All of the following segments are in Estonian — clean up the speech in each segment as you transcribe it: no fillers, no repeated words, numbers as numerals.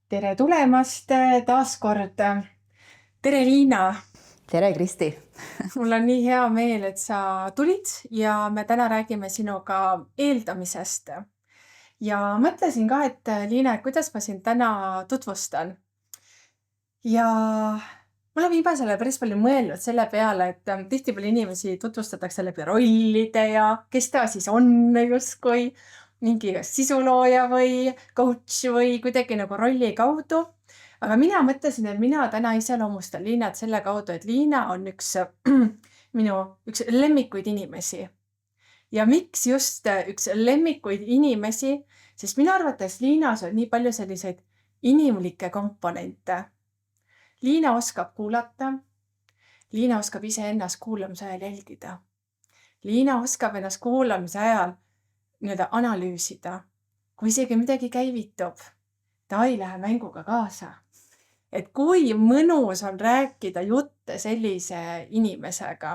Tere tulemast taas kord. Tere, Liina. Tere, Kristi! Mul on nii hea meel, et sa tulid ja me täna räägime sinuga eeldamisest. Ja mõtlesin ka, et Liina, et kuidas ma sind täna tutvustan. Ja ma olen viimasel ajal päris palju mõelnud selle peale, et tihtipeale inimesi tutvustatakse läbi rollide ja kes ta siis on justkui mingi sisulooja või coach või kuidagi nagu rolli kaudu. Aga mina mõtlesin, et mina täna iseloomustan Liinat selle kaudu, et Liina on üks üks lemmikuid inimesi. Ja miks just üks lemmikuid inimesi, sest minu arvates Liinas on nii palju selliseid inimlikke komponente. Liina oskab kuulata. Liina oskab iseennast kuulamise ajal jälgida. Liina oskab ennast kuulamise ajal analüüsida. Kui isegi midagi käivitub, ta ei lähe mänguga kaasa. Et kui mõnus on rääkida jutte sellise inimesega,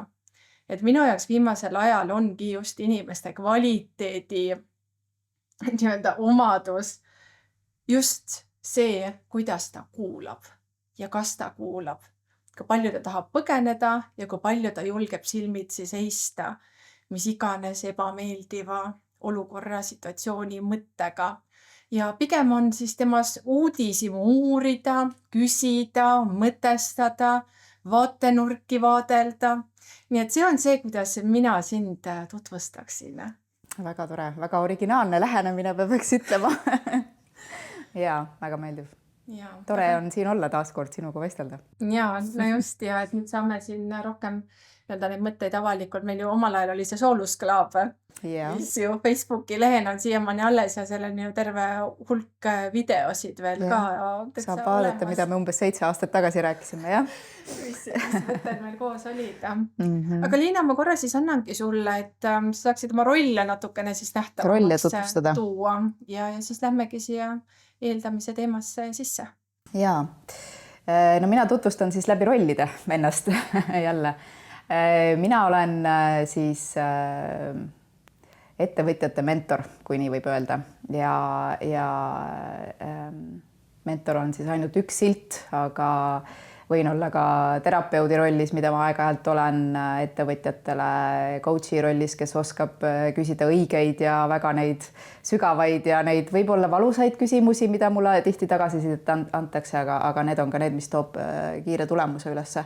et minu jaoks viimasel ajal ongi just inimeste kvaliteedi omadus just see, kuidas ta kuulab ja kas ta kuulab. Kui palju ta tahab põgeneda ja kui palju ta julgeb silmitsi seista, mis iganes ebameeldiva olukorra situatsiooni mõttega. Ja pigem on siis temas uudishimu uurida, küsida, mõtestada, vaatenurki vaadelda. Nii et see on see, kuidas mina sind tutvustaksin. Väga tore, väga originaalne lähenemine, peaks ütlema. Ja, väga meeldiv. Tore on siin olla taas kord sinuga vestelda. Ja, no just, ja et nüüd saame siin rohkem neid mõtteid avalikult. Meil ju omal ajal oli see Soolusklaab. Mis ju Facebooki lehen on siiamaani alles ja seal on ju terve hulk videosid veel ka. Saab vaadata, mida me umbes 7 aastat tagasi rääkisime, jah? Mis mõtted meil koos olid. Aga Liina, ma korra siis annangi sulle, et saaksid oma rolle natukene siis nähtavamaks tuua. Ja siis lähmegi siia eeldamise teemasse sisse. Jaa. No mina tutvustan siis läbi rollide ennast jälle. Mina olen siis ettevõtjate mentor, kui nii võib öelda. Ja mentor on siis ainult üks silt, aga võin olla ka terapeudi rollis, mida ma aeg-ajalt olen ettevõtjatele, coachi rollis, kes oskab küsida õigeid ja väga neid sügavaid ja neid võib-olla valusaid küsimusi, mida mulle tihti tagasisidet antakse, aga need on ka need, mis toob kiire tulemuse ülesse.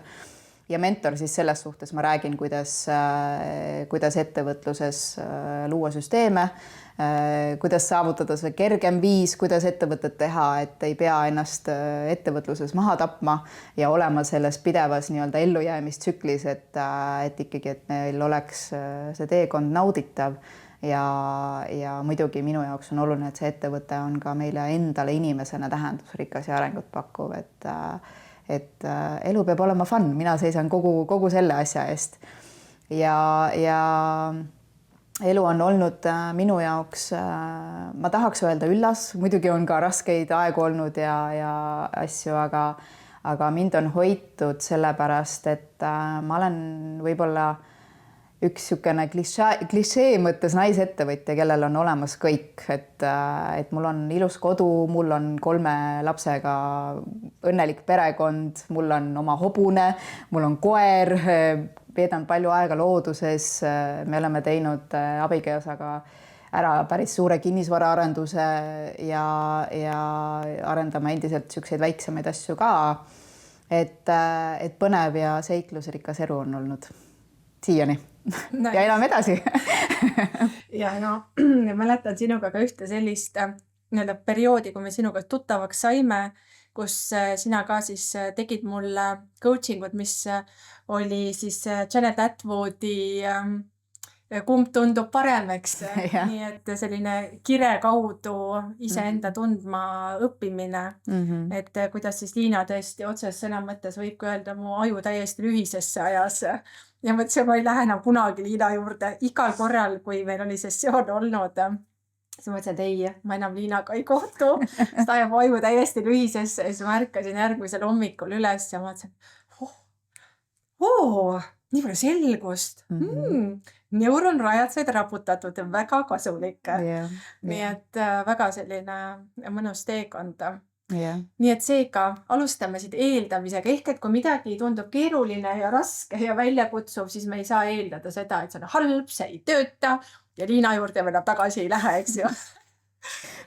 Ja mentor siis selles suhtes ma räägin, kuidas ettevõtluses luua süsteeme, kuidas saavutada see kergem viis, kuidas ettevõtet teha, et ei pea ennast ettevõtluses maha tapma ja olema selles pidevas ellujäämistsüklis, et ikkagi, et meil oleks see teekond nauditav ja muidugi minu jaoks on oluline, et see ettevõte on ka meile endale inimesena tähendusrikas ja arengut pakkuv, et elu peab olema fun, mina seisan kogu selle asja eest. Ja elu on olnud minu jaoks, ma tahaks öelda üllas, muidugi on ka raskeid aegu olnud ja asju, aga mind on hoitud sellepärast, et ma olen võib-olla üks sükene klišee mõttes naisettevõtja, kellel on olemas kõik, et mul on ilus kodu, mul on 3 lapsega õnnelik perekond, mul on oma hobune, mul on koer, veedan palju aega looduses, me oleme teinud abikaasaga ära päris suure kinnisvaraarenduse ja arendame endiselt selliseid väiksemaid asju ka, et põnev ja seiklusrikas elu on olnud siiani. Nice. Ja enam edasi. Ja mäletan sinuga ka ühte sellist perioodi, kui me sinuga tuttavaks saime, kus sina ka siis tegid mulle coachingut, mis oli siis Janet Atwoodi Kumb tundub parem, eks. Nii et selline kire kaudu iseenda tundma õppimine. Et kuidas siis Liina tõesti otses sõna mõttes võibki öelda mu aju täiesti lühisesse ajas. Ja mõtlesin, ma ei lähe enam kunagi Liina juurde. Igal korral, kui meil oli sessioon olnud, siis mõtlesin, et ei, ma enam Liinaga ei kohtu. Sest ajab aju täiesti lühisesse ja siis ma ärkasin järgmisel hommikul üles ja mõtlesin, nii palju selgust. Neuronrajad said raputatud, väga kasulik. Nii et väga selline mõnus teekond. jah. Nii et seega alustame siit eeldamisega ehk et kui midagi tundub keeruline ja raske ja väljakutsuv, siis me ei saa eeldada seda, et see on halb, see ei tööta ja Liina juurde me enam tagasi ei lähe, eks ju.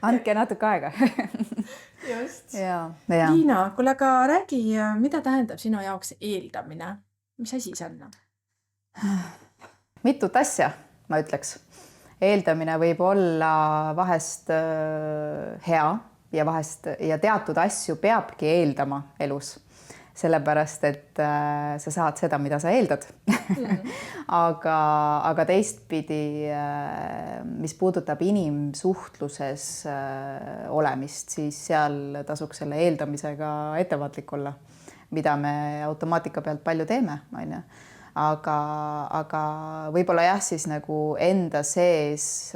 Andke natuke aega. Just. ja, ja. Liina, kuule, aga räägi, mida tähendab sinu jaoks eeldamine? Mis asi see on? Mitut asja, ma ütleks. Eeldamine võib olla vahest hea ja vahest ja teatud asju peabki eeldama elus, sellepärast et sa saad seda, mida sa eeldad. aga teistpidi, mis puudutab inimsuhtluses olemist, siis seal tasuks selle eeldamisega ettevaatlik olla, mida me automaatika pealt palju teeme, on ju. Aga võib-olla jah, siis nagu enda sees,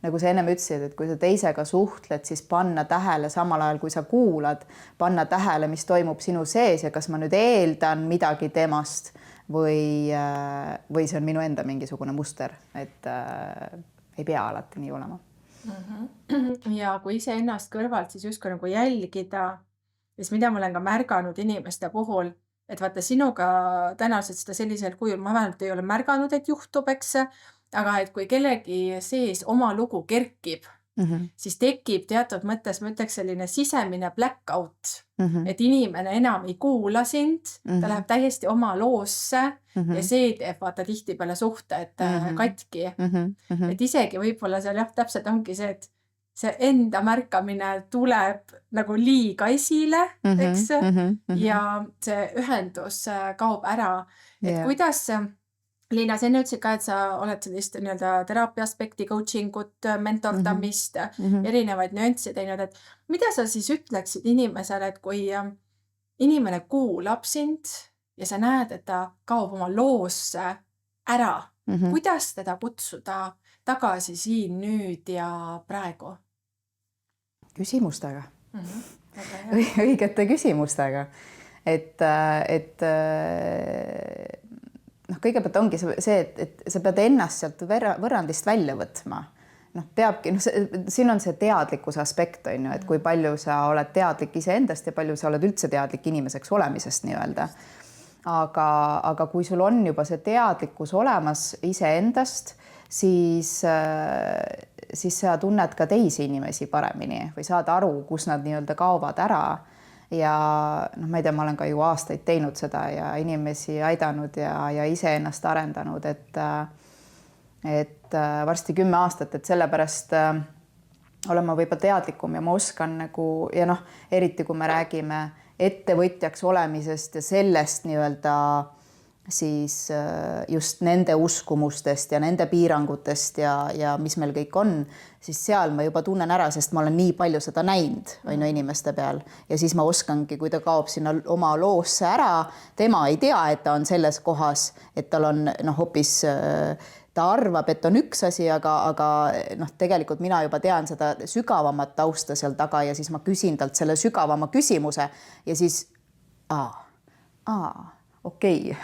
nagu sa ennem ütlesid, et kui sa teisega suhtled, siis panna tähele samal ajal, kui sa kuulad, panna tähele, mis toimub sinu sees ja kas ma nüüd eeldan midagi temast või see on minu enda mingisugune muster, et ei pea alati nii olema. Ja kui ise ennast kõrvalt siis justkui nagu jälgida, siis mida ma olen ka märganud inimeste puhul, et vaata sinuga tõenäoliselt seda sellisel kujul ma vähemalt ei ole märganud, et juhtub, eks, aga et kui kellegi sees oma lugu kerkib, siis tekib teatud mõttes, ma ütleks selline sisemine blackout, et inimene enam ei kuula sind, ta läheb täiesti oma loosse ja see teeb vaata tihtipeale suhted katki. Et isegi võib-olla seal jah, täpselt ongi see, et see enda märkamine tuleb nagu liiga esile, eks, ja see ühendus kaob ära. Et kuidas, Liina, sa enne ütlesid ka, et sa oled sellist nii-öelda teraapia aspekti, coachingut, mentordamist, erinevaid nüansse teinud, et mida sa siis ütleksid inimesele, et kui inimene kuulab sind ja sa näed, et ta kaob oma loosse ära, kuidas teda kutsuda tagasi siin, nüüd ja praegu? Küsimustega. Õigete küsimustega. Et kõigepealt ongi see, et sa pead ennast sealt võrrandist välja võtma. Peabki, siin on see teadlikkuse aspekt, on ju, et kui palju sa oled teadlik iseendast ja palju sa oled üldse teadlik inimeseks olemisest nii-öelda. Aga kui sul on juba see teadlikkus olemas iseendast, siis sa tunned ka teisi inimesi paremini või saad aru, kus nad nii-öelda kaovad ära. Ja ma ei tea, ma olen ka ju aastaid teinud seda ja inimesi aidanud ja iseennast arendanud, et varsti 10 aastat, et sellepärast olen ma võib-olla teadlikum ja ma oskan nagu, ja eriti kui me räägime ettevõtjaks olemisest ja sellest nii-öelda siis just nende uskumustest ja nende piirangutest ja mis meil kõik on, siis seal ma juba tunnen ära, sest ma olen nii palju seda näinud inimeste peal ja siis ma oskangi, kui ta kaob sinna oma loosse ära, tema ei tea, et ta on selles kohas, et tal on hoopis ta arvab, et on üks asi, aga tegelikult mina juba tean seda sügavamat tausta seal taga ja siis ma küsin talt selle sügavama küsimuse ja siis okei,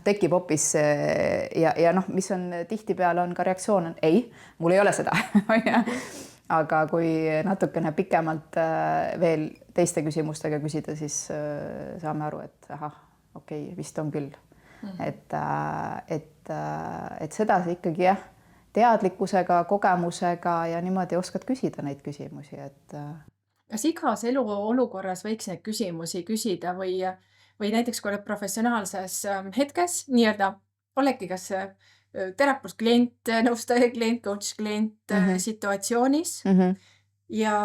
tekib hoopis ja mis on tihtipeale on ka reaktsioon, ei, mul ei ole seda, aga kui natukene pikemalt veel teiste küsimustega küsida, siis saame aru, et okei, vist on küll. Et seda ikkagi jah, teadlikkusega, kogemusega ja niimoodi oskad küsida neid küsimusi, et kas igas elu olukorras võiks neid küsimusi küsida või näiteks kui oled professionaalses hetkes, nii-öelda oledki kas terapeut, klient, nõustaja, klient, coach, klient situatsioonis ja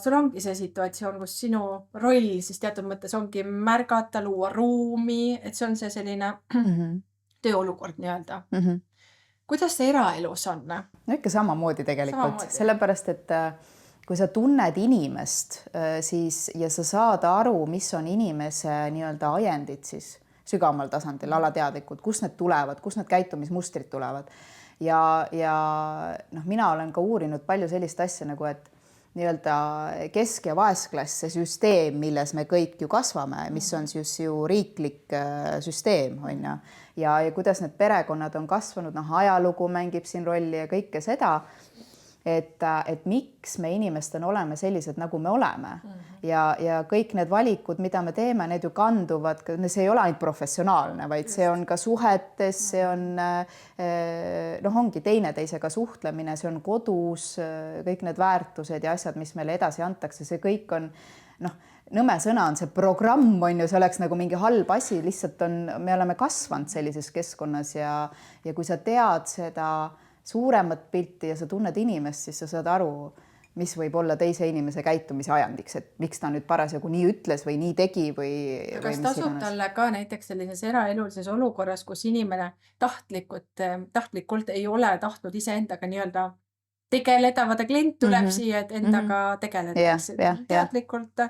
sul ongi see situatsioon, kus sinu roll siis teatud mõttes ongi märgata, luua ruumi, et see on see selline tööolukord nii-öelda. Kuidas see eraelus on? No ikka samamoodi tegelikult, sellepärast, et kui sa tunned inimest siis, ja sa saad aru, mis on inimese nii-öelda ajendid siis sügavamal tasandil, alateadlikud, kus need tulevad, kus need käitumismustrid tulevad. Ja mina olen ka uurinud palju sellist asja nagu, et nii-öelda kesk- ja vaesklass, see süsteem, milles me kõik ju kasvame, mis on siis ju riiklik süsteem, on ju. Ja kuidas need perekonnad on kasvanud, ajalugu mängib siin rolli ja kõike seda. et miks me inimestena oleme sellised, nagu me oleme. Ja kõik need valikud, mida me teeme, need ju kanduvad, see ei ole ainult professionaalne, vaid see on ka suhetes, see on, ongi teineteisega suhtlemine, see on kodus, kõik need väärtused ja asjad, mis meile edasi antakse, see kõik on, nõme sõna on see programm, on ju, see oleks nagu mingi halb asi, lihtsalt me oleme kasvanud sellises keskkonnas ja kui sa tead seda suuremat pilti ja sa tunned inimest, siis sa saad aru, mis võib olla teise inimese käitumise ajandiks, et miks ta nüüd parasjagu nii ütles või nii tegi või kas tasub talle ka näiteks sellises eraelulises olukorras, kus inimene tahtlikult ei ole tahtnud iseendaga nii-öelda tegeleda, vaata klient tuleb siia, et endaga tegeletakse teadlikult,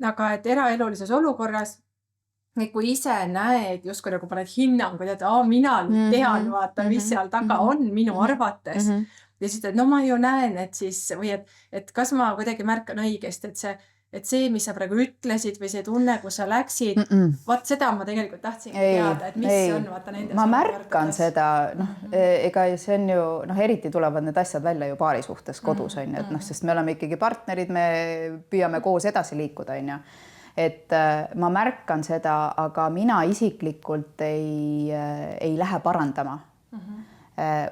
aga et eraelulises olukorras, kui ise näed, justkui nagu paned hinnangu, et mina nüüd tean, vaata, mis seal taga on minu arvates. Ja siis, et ma ju näen, et siis, või et kas ma kuidagi märkan õigesti, et see, mis sa praegu ütlesid või see tunne, kus sa läksid, vaat seda ma tegelikult tahtsin teada, et mis on, vaata nendes. Ma märkan seda, ega see on ju, eriti tulevad need asjad välja ju paari suhtes kodus, on ju, et sest me oleme ikkagi partnerid, me püüame koos edasi liikuda, on ju. Et ma märkan seda, aga mina isiklikult ei lähe parandama.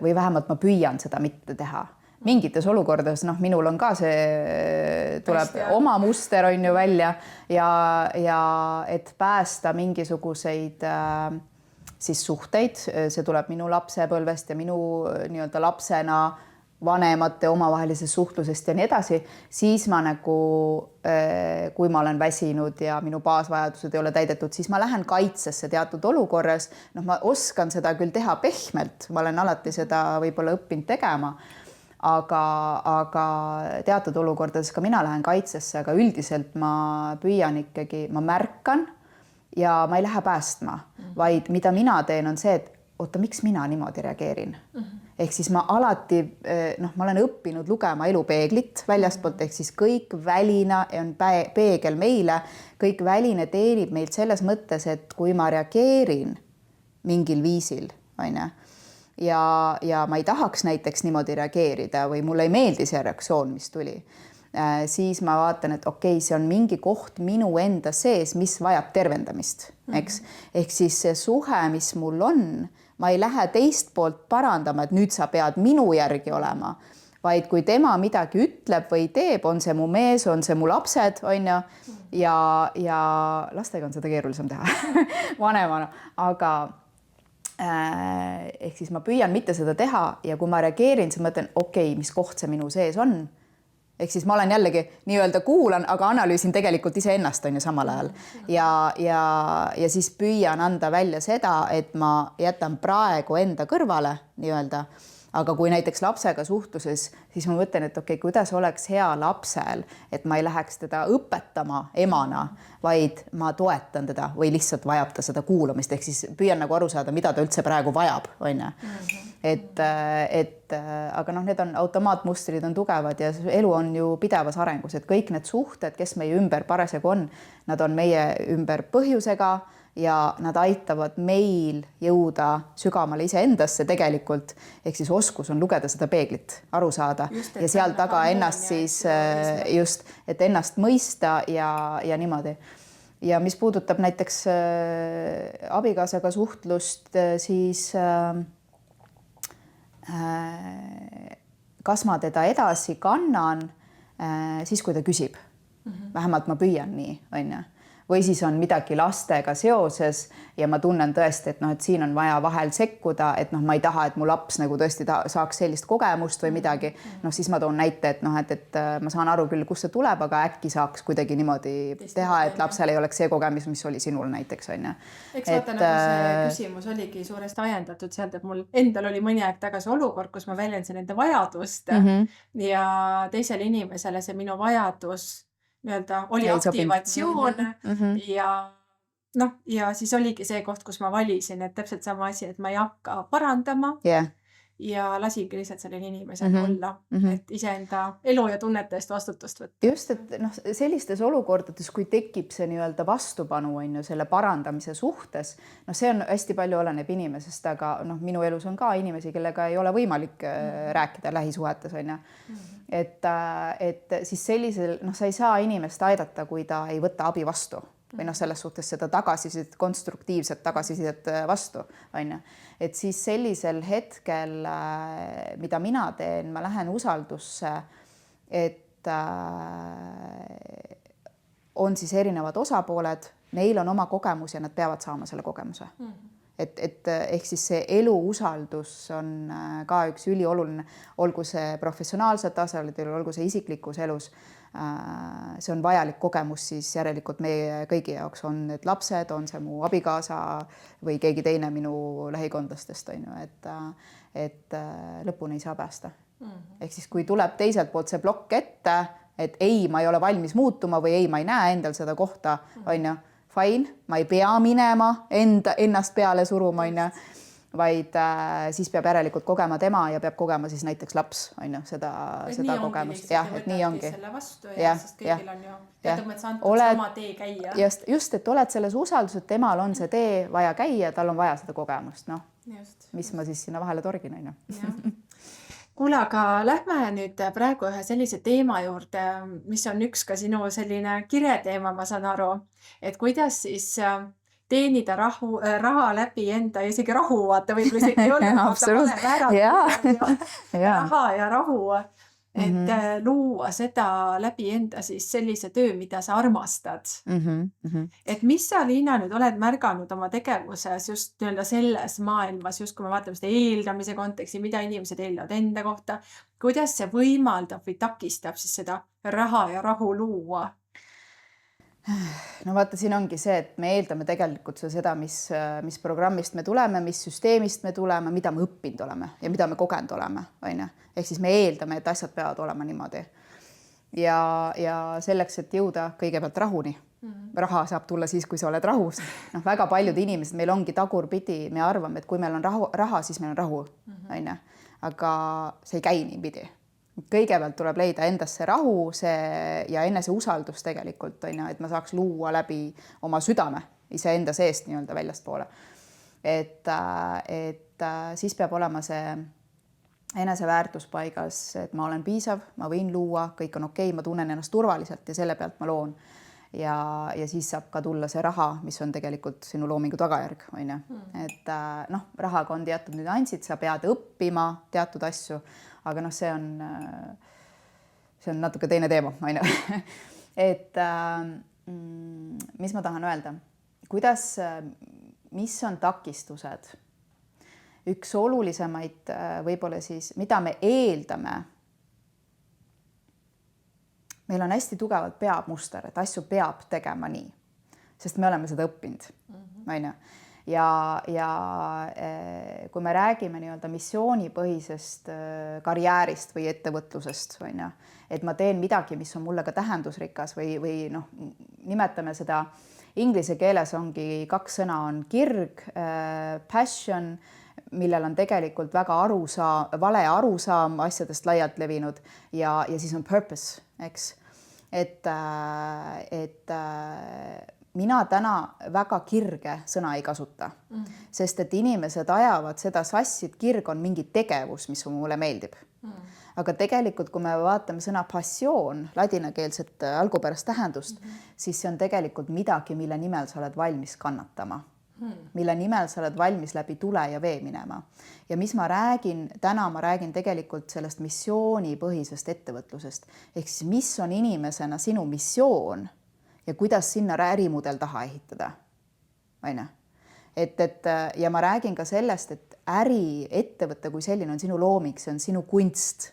Või vähemalt ma püüan seda mitte teha. Mingites olukordades, minul on ka see, tuleb oma muster on ju välja ja et päästa mingisuguseid siis suhteid, see tuleb minu lapsepõlvest ja minu nii-öelda lapsena vanemate omavahelisest suhtlusest ja nii edasi, siis ma nagu, kui ma olen väsinud ja minu baasvajadused ei ole täidetud, siis ma lähen kaitsesse teatud olukorras. Ma oskan seda küll teha pehmelt, ma olen alati seda võib-olla õppinud tegema, aga teatud olukordades ka mina lähen kaitsesse, aga üldiselt ma püüan ikkagi, ma märkan ja ma ei lähe päästma, vaid mida mina teen on see, et oota, miks mina niimoodi reageerin? Ehk siis ma alati, ma olen õppinud lugema elupeeglit väljastpoolt, ehk siis kõik välina on peegel meile, kõik väline teenib meilt selles mõttes, et kui ma reageerin mingil viisil, on ju, ja ma ei tahaks näiteks niimoodi reageerida või mulle ei meeldi see reaktsioon, mis tuli, siis ma vaatan, et okei, see on mingi koht minu enda sees, mis vajab tervendamist, eks? Ehk siis see suhe, mis mul on, ma ei lähe teist poolt parandama, et nüüd sa pead minu järgi olema, vaid kui tema midagi ütleb või teeb, on see mu mees, on see mu lapsed, on ju, ja lastega on seda keerulisem teha vanemana, aga ehk siis ma püüan mitte seda teha ja kui ma reageerin, siis mõtlen, okei, mis koht see minu sees on. Ehk siis ma olen jällegi nii-öelda kuulan, aga analüüsin tegelikult iseennast on ju samal ajal. Ja siis püüan anda välja seda, et ma jätan praegu enda kõrvale nii-öelda. Aga kui näiteks lapsega suhtluses, siis ma mõtlen, et okei, kuidas oleks hea lapsel, et ma ei läheks teda õpetama emana, vaid ma toetan teda või lihtsalt vajab ta seda kuulamist. Ehk siis püüan nagu aru saada, mida ta üldse praegu vajab, on ju. Aga need on automaatmustrid on tugevad ja elu on ju pidevas arengus, et kõik need suhted, kes meie ümber parasjagu on, nad on meie ümber põhjusega ja nad aitavad meil jõuda sügamale iseendasse tegelikult. Ehk siis oskus on lugeda seda peeglit, aru saada ja seal taga ennast siis just, et ennast mõista ja niimoodi. Ja mis puudutab näiteks abikaasaga suhtlust, siis kas ma teda edasi kannan, siis kui ta küsib. Vähemalt ma püüan nii, on ju. Või siis on midagi lastega seoses ja ma tunnen tõesti, et siin on vaja vahel sekkuda, et ma ei taha, et mu laps nagu tõesti saaks sellist kogemust või midagi. Siis ma toon näite, et ma saan aru küll, kust see tuleb, aga äkki saaks kuidagi niimoodi teha, et lapsel ei oleks see kogemus, mis oli sinul näiteks, on ju. Eks vaata, nagu see küsimus oligi suuresti ajendatud sealt, et mul endal oli mõni aeg tagasi olukord, kus ma väljendasin enda vajadust ja teisele inimesele see minu vajadus nii-öelda oli aktivatsioon ja siis oligi see koht, kus ma valisin, et täpselt sama asi, et ma ei hakka parandama ja lasingi lihtsalt sellel inimesel olla, et iseenda elu ja tunnete eest vastutust võtta. Just, et noh, sellistes olukordades, kui tekib see nii-öelda vastupanu on ju selle parandamise suhtes, noh, see on hästi palju oleneb inimesest, aga noh, minu elus on ka inimesi, kellega ei ole võimalik rääkida lähisuhetes on ju. Et siis sellisel, noh, sa ei saa inimest aidata, kui ta ei võta abi vastu või noh, selles suhtes seda tagasisidet, konstruktiivset tagasisidet vastu, on ju. Et siis sellisel hetkel, mida mina teen, ma lähen usaldusse, et on siis erinevad osapooled, neil on oma kogemus ja nad peavad saama selle kogemuse. Et ehk siis see elu usaldus on ka üks ülioluline, olgu see professionaalsel tasemel, olgu see isiklikus elus. See on vajalik kogemus siis järelikult meie kõigi jaoks on need lapsed, on see mu abikaasa või keegi teine minu lähikondlastest on ju, et lõpuni ei saa päästa. Ehk siis kui tuleb teiselt poolt see plokk ette, et ei, ma ei ole valmis muutuma või ei, ma ei näe endal seda kohta, on ju, fine, ma ei pea minema ennast peale suruma, on ju, vaid siis peab järelikult kogema tema ja peab kogema siis näiteks laps, on ju, seda kogemust. Jah, et nii ongi. Selle vastu ja sest kõigil on ju teatud mõttes antakse oma tee käia. Just, et oled selles usaldus, et temal on see tee vaja käia, tal on vaja seda kogemust, noh, mis ma siis sinna vahele torgin, on ju. Kuule, aga lähme nüüd praegu ühe sellise teema juurde, mis on üks ka sinu selline kireteema, ma saan aru, et kuidas siis teenida raha läbi enda ja isegi rahu, vaata, võib-olla isegi ei ole raha ja rahu, et luua seda läbi enda siis sellise töö, mida sa armastad. Et mis sa, Liina, nüüd oled märganud oma tegevuses just nii-öelda selles maailmas, just kui me vaatame seda eeldamise konteksti, mida inimesed eeldavad enda kohta, kuidas see võimaldab või takistab siis seda raha ja rahu luua? No vaata, siin ongi see, et me eeldame tegelikult seda, mis programmist me tuleme, mis süsteemist me tuleme, mida me õppinud oleme ja mida me kogenud oleme, on ju. Ehk siis me eeldame, et asjad peavad olema niimoodi. Ja selleks, et jõuda kõigepealt rahuni. Raha saab tulla siis, kui sa oled rahus. Noh, väga paljud inimesed, meil ongi tagurpidi, me arvame, et kui meil on raha, siis meil on rahu, on ju. Aga see ei käi nii pidi. Kõigepealt tuleb leida endasse rahu ja enese usaldus tegelikult, on ju, et ma saaks luua läbi oma südame ise enda seest nii-öelda väljast poole. Et siis peab olema see enese väärtuspaigas, et ma olen piisav, ma võin luua, kõik on okei, ma tunnen ennast turvaliselt ja selle pealt ma loon. Ja siis saab ka tulla see raha, mis on tegelikult sinu loomingu tagajärg, on ju. Et noh, rahaga on teatud nüansid, sa pead õppima teatud asju, aga noh, see on natuke teine teema, on ju. Et mis ma tahan öelda? Mis on takistused? Üks olulisemaid võib-olla siis, mida me eeldame, meil on hästi tugevalt peamuster, et asju peab tegema nii, sest me oleme seda õppinud, on ju. Ja kui me räägime nii-öelda missioonipõhisest karjäärist või ettevõtlusest, on ju, et ma teen midagi, mis on mulle ka tähendusrikas või noh, nimetame seda inglise keeles ongi 2 sõna on kirg, passion, millel on tegelikult väga vale arusaam asjadest laialt levinud ja siis on purpose, eks. Et mina täna väga kirge sõna ei kasuta, sest et inimesed ajavad seda sassi, et kirg on mingi tegevus, mis mulle meeldib. Aga tegelikult, kui me vaatame sõna passioon, ladinakeelset algupärast tähendust, siis see on tegelikult midagi, mille nimel sa oled valmis kannatama. Mille nimel sa oled valmis läbi tule ja vee minema. Ja mis ma räägin, täna ma räägin tegelikult sellest missioonipõhisest ettevõtlusest. Ehk siis, mis on inimesena sinu missioon ja kuidas sinna ärimudel taha ehitada. Aine. Ja ma räägin ka sellest, et äriettevõte kui selline on sinu looming, see on sinu kunst.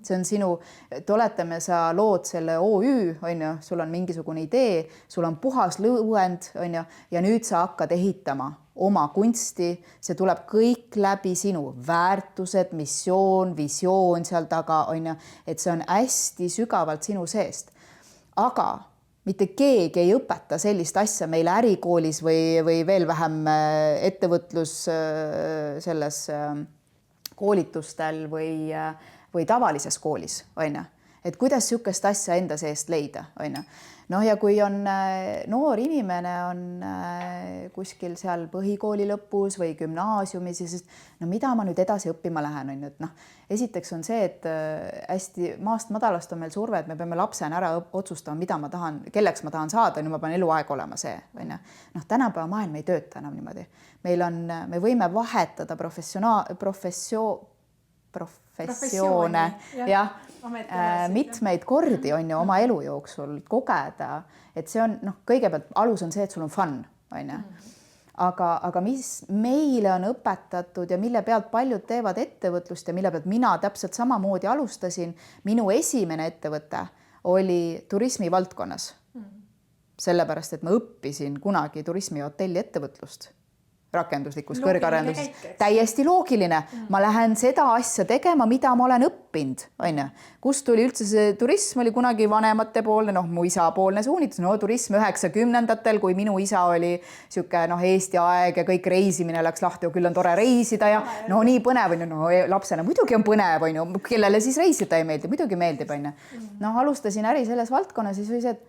See on sinu, toletame, sa lood selle OÜ, on ju, sul on mingisugune idee, sul on puhas lõuend, on ju, ja nüüd sa hakkad ehitama oma kunsti, see tuleb kõik läbi sinu väärtused, missioon, visioon seal taga, on ju, et see on hästi sügavalt sinu seest. Aga mitte keegi ei õpeta sellist asja meile ärikoolis või veel vähem ettevõtlus selles koolitustel või tavalises koolis, on ju. Et kuidas niisugust asja enda seest leida, on ju. Noh, ja kui on noor inimene on kuskil seal põhikooli lõpus või gümnaasiumis, siis no mida ma nüüd edasi õppima lähen, on ju, et noh, esiteks on see, et hästi maast madalast on meil surve, et me peame lapsena ära otsustama, mida ma tahan, kelleks ma tahan saada, ma pean eluaeg olema see, on ju. Noh, tänapäeva maailm ei tööta enam niimoodi. Me võime vahetada professioone, jah, mitmeid kordi on ju oma elu jooksul kogeda, et see on, noh, kõigepealt alus on see, et sul on fun, on ju. Aga mis meile on õpetatud ja mille pealt paljud teevad ettevõtlust ja mille pealt mina täpselt samamoodi alustasin, minu esimene ettevõte oli turismi valdkonnas. Sellepärast, et ma õppisin kunagi turismi ja hotelli ettevõtlust. Rakenduslikus kõrgharidus. Täiesti loogiline. Ma lähen seda asja tegema, mida ma olen õppinud, on ju. Kust tuli üldse see turism, oli kunagi vanemate poolne, noh, mu isa poolne suunitus, no turism 90-ndatel, kui minu isa oli siuke, noh, Eesti aeg ja kõik reisimine läks lahti, küll on tore reisida ja no nii põnev, on ju, no lapsena muidugi on põnev, on ju, kellele siis reisida ei meeldi, muidugi meeldib, on ju. No alustasin äri selles valdkonnas, siis oli see, et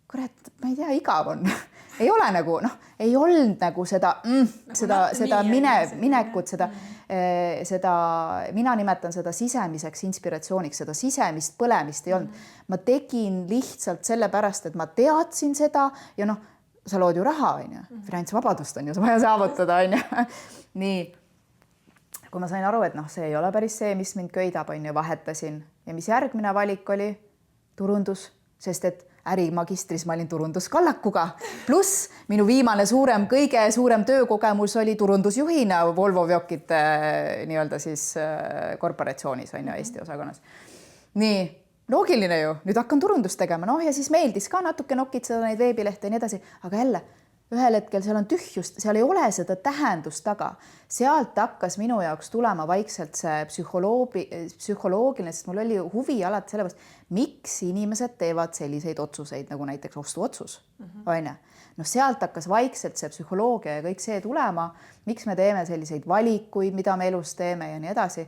kurat, ma ei tea, igav on. Ei ole nagu, noh, ei olnud nagu seda minekut, seda, mina nimetan seda sisemiseks inspiratsiooniks, seda sisemist põlemist ei olnud. Ma tegin lihtsalt sellepärast, et ma teadsin seda ja noh, sa lood ju raha, on ju, finantsvabadust on ju, sa vaja saavutada, on ju. Nii, kui ma sain aru, et noh, see ei ole päris see, mis mind köidab, on ju, vahetasin. Ja mis järgmine valik oli? Turundus, sest et ärimagistris ma olin turunduskallakuga, pluss minu viimane kõige suurem töökogemus oli turundusjuhina Volvo veokite nii-öelda siis korporatsioonis, on ju, Eesti osakonnas. Nii, loogiline ju, nüüd hakkan turundust tegema, noh ja siis meeldis ka natuke nokitseda neid veebilehte ja nii edasi, aga jälle, ühel hetkel seal on tühjust, seal ei ole seda tähendust taga. Sealt hakkas minu jaoks tulema vaikselt see psühholoogiline, sest mul oli huvi alati sellepärast, miks inimesed teevad selliseid otsuseid, nagu näiteks ostuotsus, on ju. No sealt hakkas vaikselt see psühholoogia ja kõik see tulema, miks me teeme selliseid valikuid, mida me elus teeme ja nii edasi.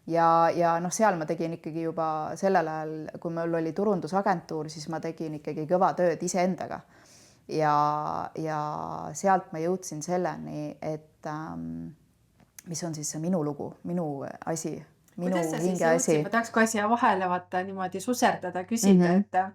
Ja noh, seal ma tegin ikkagi juba sellel ajal, kui mul oli turundusagentuur, siis ma tegin ikkagi kõva tööd iseendaga. Ja sealt ma jõudsin selleni, et mis on siis see minu lugu, minu asi, minu hinge asi. Ma tahaks kohe siia vahele vaata niimoodi suserdada, küsida,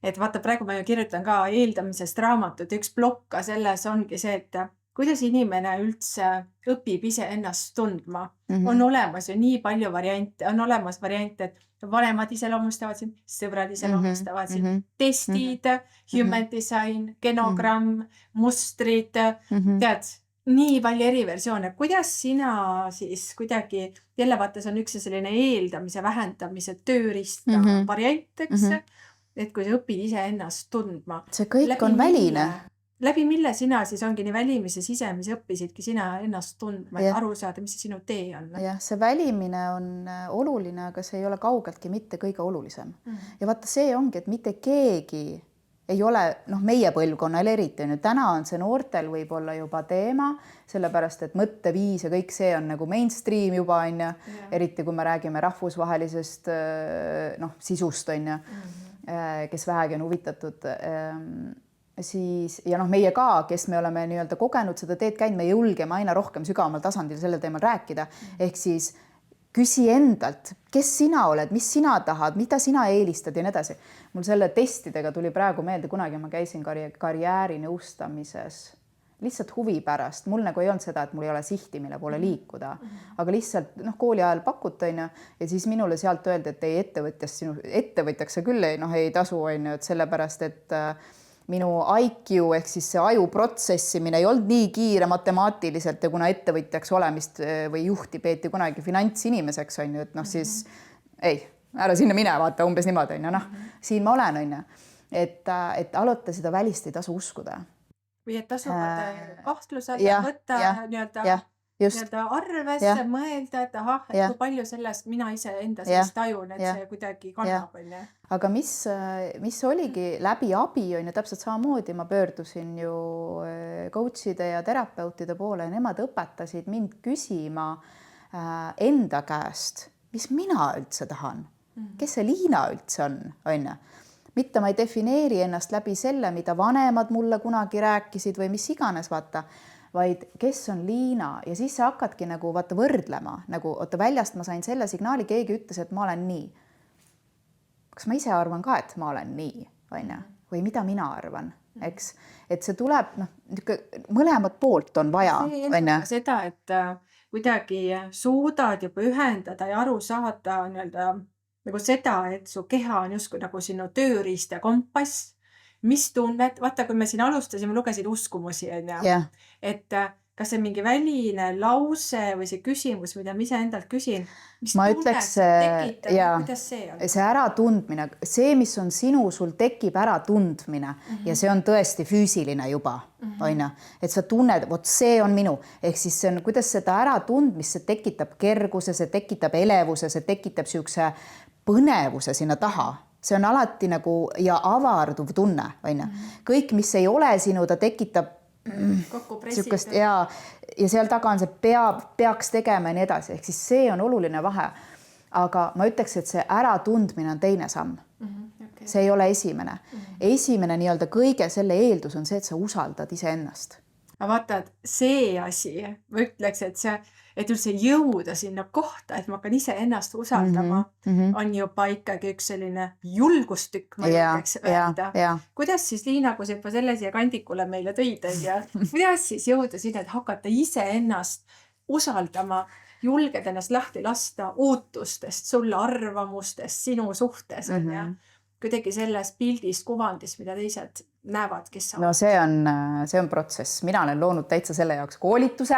et vaata, praegu ma ju kirjutan ka eeldamisest raamatut, üks plokk ka selles ongi see, et kuidas inimene üldse õpib ise ennast tundma. On olemas ju nii palju variante, on olemas variante, et vanemad iseloomustavad siin, sõbrad iseloomustavad siin, testid, human design, genogramm, mustrid, tead, nii palju eriversioone. Kuidas sina siis kuidagi, jälle vaata, see on üks selline eeldamise vähendamise tööriista variant, eks, et kui sa õpid ise ennast tundma. See kõik on väline. Läbi mille sina siis ongi nii välimise sisemise õppisidki sina ennast tundma ja aru saada, mis see sinu tee on? Jah, see välimine on oluline, aga see ei ole kaugeltki mitte kõige olulisem. Ja vaata, see ongi, et mitte keegi ei ole, noh, meie põlvkonnal eriti. Täna on see noortel võib-olla juba teema, sellepärast, et mõtteviis ja kõik see on nagu mainstream juba, on ju, eriti kui me räägime rahvusvahelisest sisust, on ju, kes vähegi on huvitatud siis, ja noh, meie ka, kes me oleme nii-öelda kogenud seda teed käinud, me julgeme aina rohkem sügavamal tasandil sellel teemal rääkida. Ehk siis küsi endalt, kes sina oled, mis sina tahad, mida sina eelistad ja nii edasi. Mul selle testidega tuli praegu meelde, kunagi ma käisin karjääri nõustamises lihtsalt huvi pärast. Mul nagu ei olnud seda, et mul ei ole sihti, mille poole liikuda, aga lihtsalt kooli ajal pakut, on ju, ja siis minule sealt öeldi, et ei ettevõtjaks see küll ei tasu, on ju, et sellepärast, et minu IQ ehk siis see aju protsessimine ei olnud nii kiire matemaatiliselt ja kuna ettevõtjaks olemist või juhti peeti kunagi finantsinimeseks, on ju, et noh siis ei, ära sinna mine, vaata umbes niimoodi, on ju, noh, siin ma olen, on ju, et alata seda välist ei tasu uskuda. Või et tasub kahtluse võtta nii-öelda arvesse, mõelda, et ahah, et kui palju sellest mina ise enda sellest tajun, et see kuidagi kannab, on ju. Aga mis oligi läbi abi, on ju, täpselt samamoodi ma pöördusin ju coachide ja terapeutide poole ja nemad õpetasid mind küsima enda käest, mis mina üldse tahan, kes see Liina üldse on ju. Mitte ma ei defineeri ennast läbi selle, mida vanemad mulle kunagi rääkisid või mis iganes, vaata, vaid kes on Liina ja siis sa hakkadki nagu vaata võrdlema, nagu oota väljast ma sain selle signaali, keegi ütles, et ma olen nii. Kas ma ise arvan ka, et ma olen nii, on ju? Või mida mina arvan, eks? Et see tuleb, mõlemad poolt on vaja. See eeldab seda, et kuidagi suudad juba ühendada ja aru saada nagu seda, et su keha on justkui nagu sinu tööriist ja kompass, mis tunned, vaata, kui me siin alustasime, lugesid uskumusi, on ju. Et kas see mingi väline lause või see küsimus, mida ma ise endalt küsin, mis ma tunnet ütleks, tekitab, ja, kuidas see on? See äratundmine, see, mis on sinu, sul tekib äratundmine ja see on tõesti füüsiline juba, on ju, et sa tunned, vot see on minu, ehk siis see on, kuidas seda äratundmist, see tekitab kerguse, see tekitab elevuse, see tekitab siukse põnevuse sinna taha. See on alati nagu ja avarduv tunne, on ju. Kõik, mis ei ole sinu, ta tekitab sükest, ja seal taga on see peaks tegema ja nii edasi, ehk siis see on oluline vahe. Aga ma ütleks, et see äratundmine on teine samm. Okay. See ei ole esimene. Esimene nii-öelda kõige selle eeldus on see, et sa usaldad iseennast. Aga vaata, et see asi, ma ütleks, et üldse jõuda sinna kohta, et ma hakkan ise ennast usaldama, on juba ikkagi üks selline julgustükk, ma ütleks öelda. Kuidas siis, Liina, kui sa juba selle siia kandikule meile tõid, kuidas siis jõuda sinna, et hakata ise ennast usaldama, julged ennast lahti lasta ootustest, sulle arvamustest, sinu suhtes, kuidagi selles pildis, kuvandis, mida teised näevad, kes sa No see on protsess. Mina olen loonud täitsa selle jaoks koolituse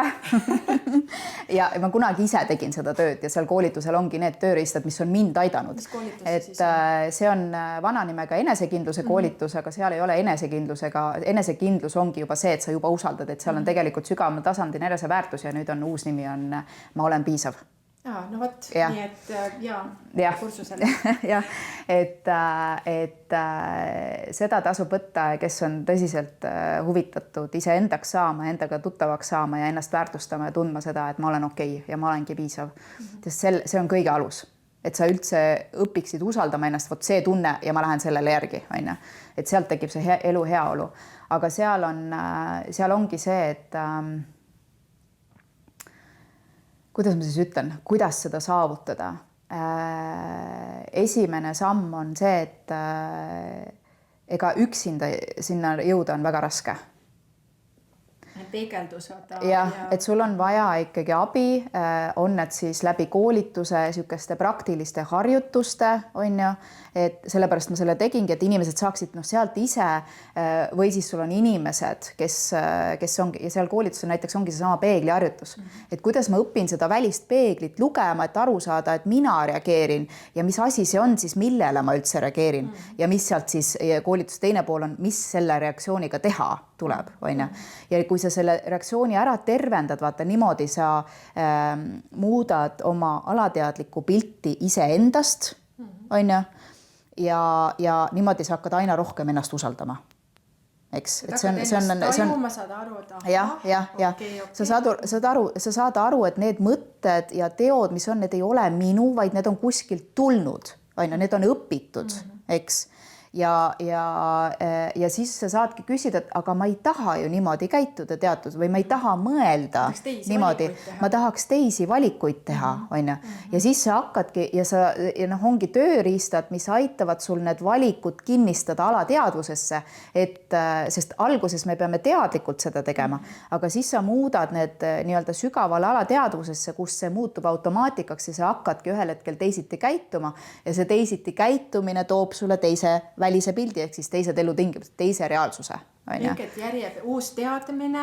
ja ma kunagi ise tegin seda tööd ja seal koolitusel ongi need tööriistad, mis on mind aidanud. Et see on vana nimega enesekindluse koolitus, aga seal ei ole enesekindlusega. Enesekindlus ongi juba see, et sa juba usaldad, et seal on tegelikult sügavam tasandil eneseväärtus ja nüüd on uus nimi on ma olen piisav. No võt, nii et kursusele. Et seda tasub võtta, kes on tõsiselt huvitatud iseendaks saama, endaga tuttavaks saama ja ennast väärtustama ja tundma seda, et ma olen okei ja ma olengi piisav. Sest see on kõige alus, et sa üldse õpiksid usaldama ennast, vot see tunne ja ma lähen sellele järgi, on ju. Et sealt tekib see elu heaolu. Aga seal ongi see, et kuidas ma siis ütlen, kuidas seda saavutada? Esimene samm on see, et ega üksinda sinna jõuda on väga raske. Peegeldused. Et sul on vaja ikkagi abi, on need siis läbi koolituse, sükeste praktiliste harjutuste, on ju, et sellepärast ma selle tegingi, et inimesed saaksid sealt ise või siis sul on inimesed, kes ongi, ja seal koolitusel näiteks ongi see sama peegliharjutus, et kuidas ma õpin seda välist peeglit lugema, et aru saada, et mina reageerin ja mis asi see on siis, millele ma üldse reageerin ja mis sealt siis koolitus teine pool on, mis selle reaktsiooniga teha tuleb, on ju. Ja kui sa selle reaktsiooni ära tervendad, vaata niimoodi sa muudad oma alateadlikku pilti iseendast, on ju, ja niimoodi sa hakkad aina rohkem ennast usaldama. Eks, et see on sa saad aru, et need mõtted ja teod, mis on, need ei ole minu, vaid need on kuskilt tulnud, on ju, need on õpitud, eks. Ja siis sa saadki küsida, et aga ma ei taha ju niimoodi käituda teatud või ma ei taha mõelda niimoodi, ma tahaks teisi valikuid teha, on ju. Ja siis sa hakkadki ja ongi tööriistad, mis aitavad sul need valikud kinnistada alateadvusesse, sest alguses me peame teadlikult seda tegema, aga siis sa muudad need nii-öelda sügavale alateadvusesse, kus see muutub automaatikaks ja sa hakkadki ühel hetkel teisiti käituma ja see teisiti käitumine toob sulle teise välise pildi, ehk siis teised elutingimused, teise reaalsuse. Uus teadmine,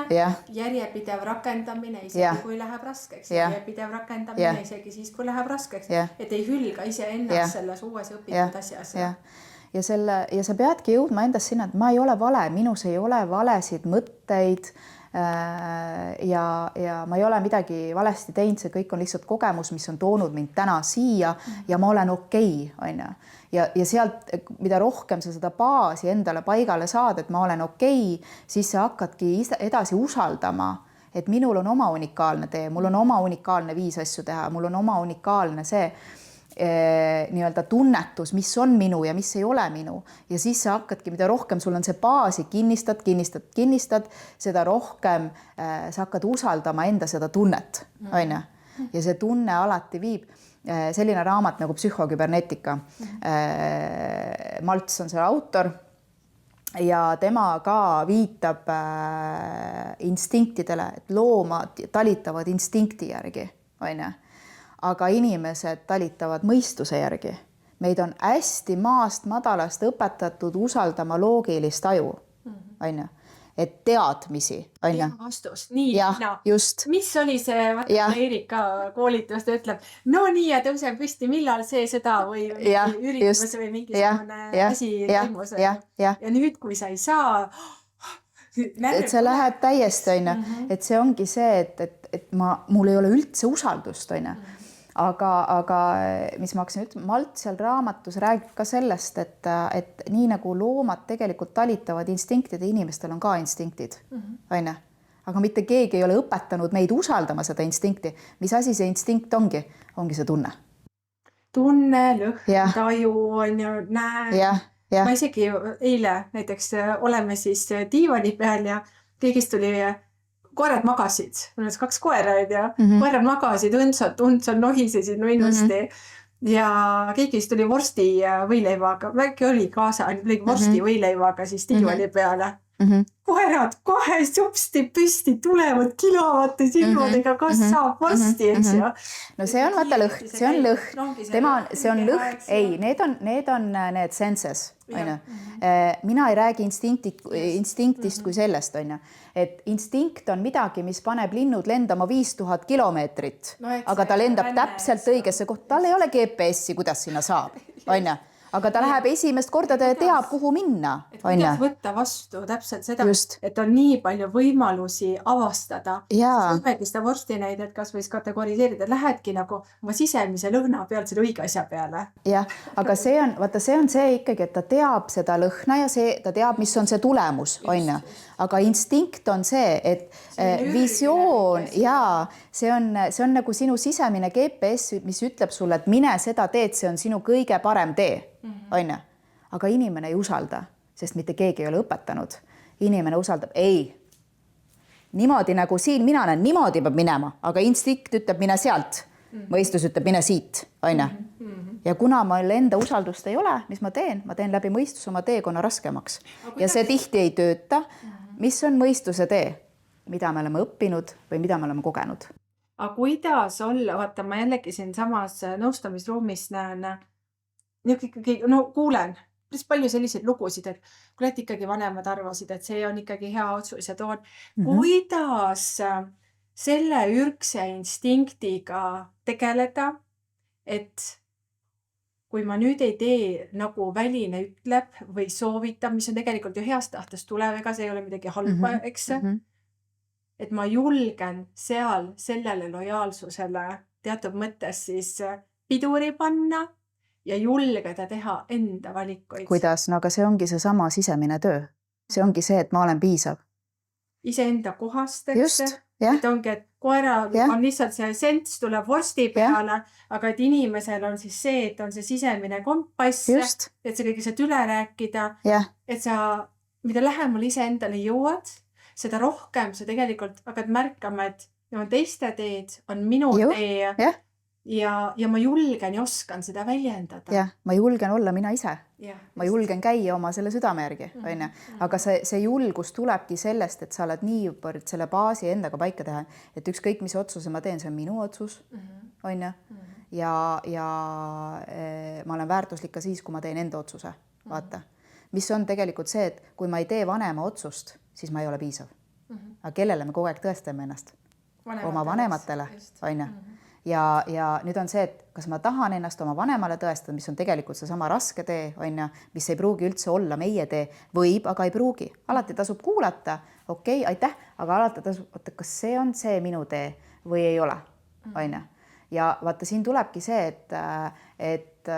järjepidev rakendamine, isegi kui läheb raskeks, järjepidev rakendamine, isegi siis, kui läheb raskeks, et ei hülga ise ennast selles uues õpitud asjas. Ja sa peadki jõudma endast sinna, et ma ei ole vale, minus ei ole valesid mõtteid ja ma ei ole midagi valesti teinud, see kõik on lihtsalt kogemus, mis on toonud mind täna siia ja ma olen okei, on ju. Ja sealt, mida rohkem sa seda baasi endale paigale saad, et ma olen okei, siis sa hakkadki edasi usaldama, et minul on oma unikaalne tee, mul on oma unikaalne viis asju teha, mul on oma unikaalne see nii-öelda tunnetus, mis on minu ja mis ei ole minu. Ja siis sa hakkadki, mida rohkem sul on see baasi, kinnistad, seda rohkem sa hakkad usaldama enda seda tunnet, on ju? Ja see tunne alati viib selline raamat nagu Psühhoküberneetika. Malts on selle autor ja tema ka viitab instinktidele, et loomad talitavad instinkti järgi, on ju? Aga inimesed talitavad mõistuse järgi. Meid on hästi maast madalast õpetatud usaldama loogilist aju, on ju? Et teadmisi, on ju? Vastus, nii, just. Mis oli see, Erika koolitus, ta ütleb, no nii ja tõuse püsti, millal see seda või üritus või mingisugune asi toimus. Ja nüüd, kui sa ei saa, et see läheb täiesti, on ju? Et see ongi see, et mul ei ole üldse usaldust, on ju? Aga mis ma hakkasin ütlema, Malt seal raamatus räägib ka sellest, et nii nagu loomad tegelikult talitavad instinktid ja inimestel on ka instinktid, on ju? Aga mitte keegi ei ole õpetanud meid usaldama seda instinkti. Mis asi see instinkt ongi? Ongi see tunne. Tunne, lõhn, taju, on ju, näe. Ma isegi eile näiteks oleme siis diivani peal ja kõigist tuli koerad magasid, mul on 2 koera ja koerad magasid, õndsad nohisesid nuinusti ja kõigist tuli vorsti võileivaga, väike oli kaasa, vorsti võileivaga siis diivani peale. Koerad kohe supsti püsti tulevad kilavate silmadega, kas saab vorsti, eks ju. No see on vaata lõhn, see on lõhn. See on lõhn, ei, need on need senses, on ju. Mina ei räägi instinktist kui sellest, on ju. Et instinkt on midagi, mis paneb linnud lendama 5000 kilomeetrit, aga ta lendab täpselt õigesse kohta. Tal ei ole GPS-i, kuidas sinna saab, on ju. Aga ta läheb esimest korda, ta teab, kuhu minna. Et kuidas võtta vastu täpselt seda, et on nii palju võimalusi avastada. Võimegi seda vorsti näidet, kas võis kategoriseerida, lähedki nagu oma sisemise lõhna pealt selle õige asja peale. Jah, aga see on see ikkagi, et ta teab seda lõhna ja ta teab, mis on see tulemus, on ju. Aga instinkt on see, et visioon ja see on nagu sinu sisemine GPS, mis ütleb sulle, et mine seda teed, see on sinu kõige parem tee, on ju. Aga inimene ei usalda, sest mitte keegi ei ole õpetanud. Inimene usaldab, ei. Niimoodi nagu siin mina olen, niimoodi peab minema, aga instinkt ütleb, mine sealt. Mõistus ütleb, mine siit, on ju. Ja kuna meil enda usaldust ei ole, mis ma teen läbi mõistus oma teekonna raskemaks. Ja see tihti ei tööta. Mis on mõistuse tee? Mida me oleme õppinud või mida me oleme kogenud? Aga kuidas olla, vaata ma jällegi siin samas nõustamisruumis näen, kuulen päris palju selliseid lugusid, et kui ikkagi vanemad arvasid, et see on ikkagi hea otsus ja toon. Kuidas selle ürgse instinktiga tegeleda, et kui ma nüüd ei tee, nagu väline ütleb või soovitab, mis on tegelikult ju heast tahtest tulev, ega see ei ole midagi halba, eks? Et ma julgen seal sellele lojaalsusele teatud mõttes siis piduri panna ja julgeda teha enda valikuid. Kuidas? No aga see ongi see sama sisemine töö. See ongi see, et ma olen piisav. Iseenda kohast, eks? Just, jah. Et ongi, et koera on lihtsalt see sents tuleb vorsti peale, aga et inimesel on siis see, et on see sisemine kompass, et see kõige sealt üle rääkida, et sa, mida lähemal iseendale jõuad, seda rohkem sa tegelikult hakkad märkama, et on teiste teed, on minu tee ja ma julgen ja oskan seda väljendada. Ja, ma julgen olla mina ise. Ma julgen käia oma selle südame järgi. Aga see julgus tulebki sellest, et sa oled niivõrd selle baasi endaga paika teha, et ükskõik mis otsuse ma teen, see on minu otsus. On ju? Ja ma olen väärtuslik ka siis, kui ma teen enda otsuse. Vaata. Mis on tegelikult see, et kui ma ei tee vanema otsust, siis ma ei ole piisav. Aga kellele me kogu aeg tõestame ennast? Oma vanematele. On ju? Ja nüüd on see, et kas ma tahan ennast oma vanemale tõestada, mis on tegelikult see sama raske tee, on ju, mis ei pruugi üldse olla meie tee, võib, aga ei pruugi. Alati tasub kuulata, okei, aitäh, aga alati tasub, kas see on see minu tee või ei ole, on ju. Ja vaata, siin tulebki see, et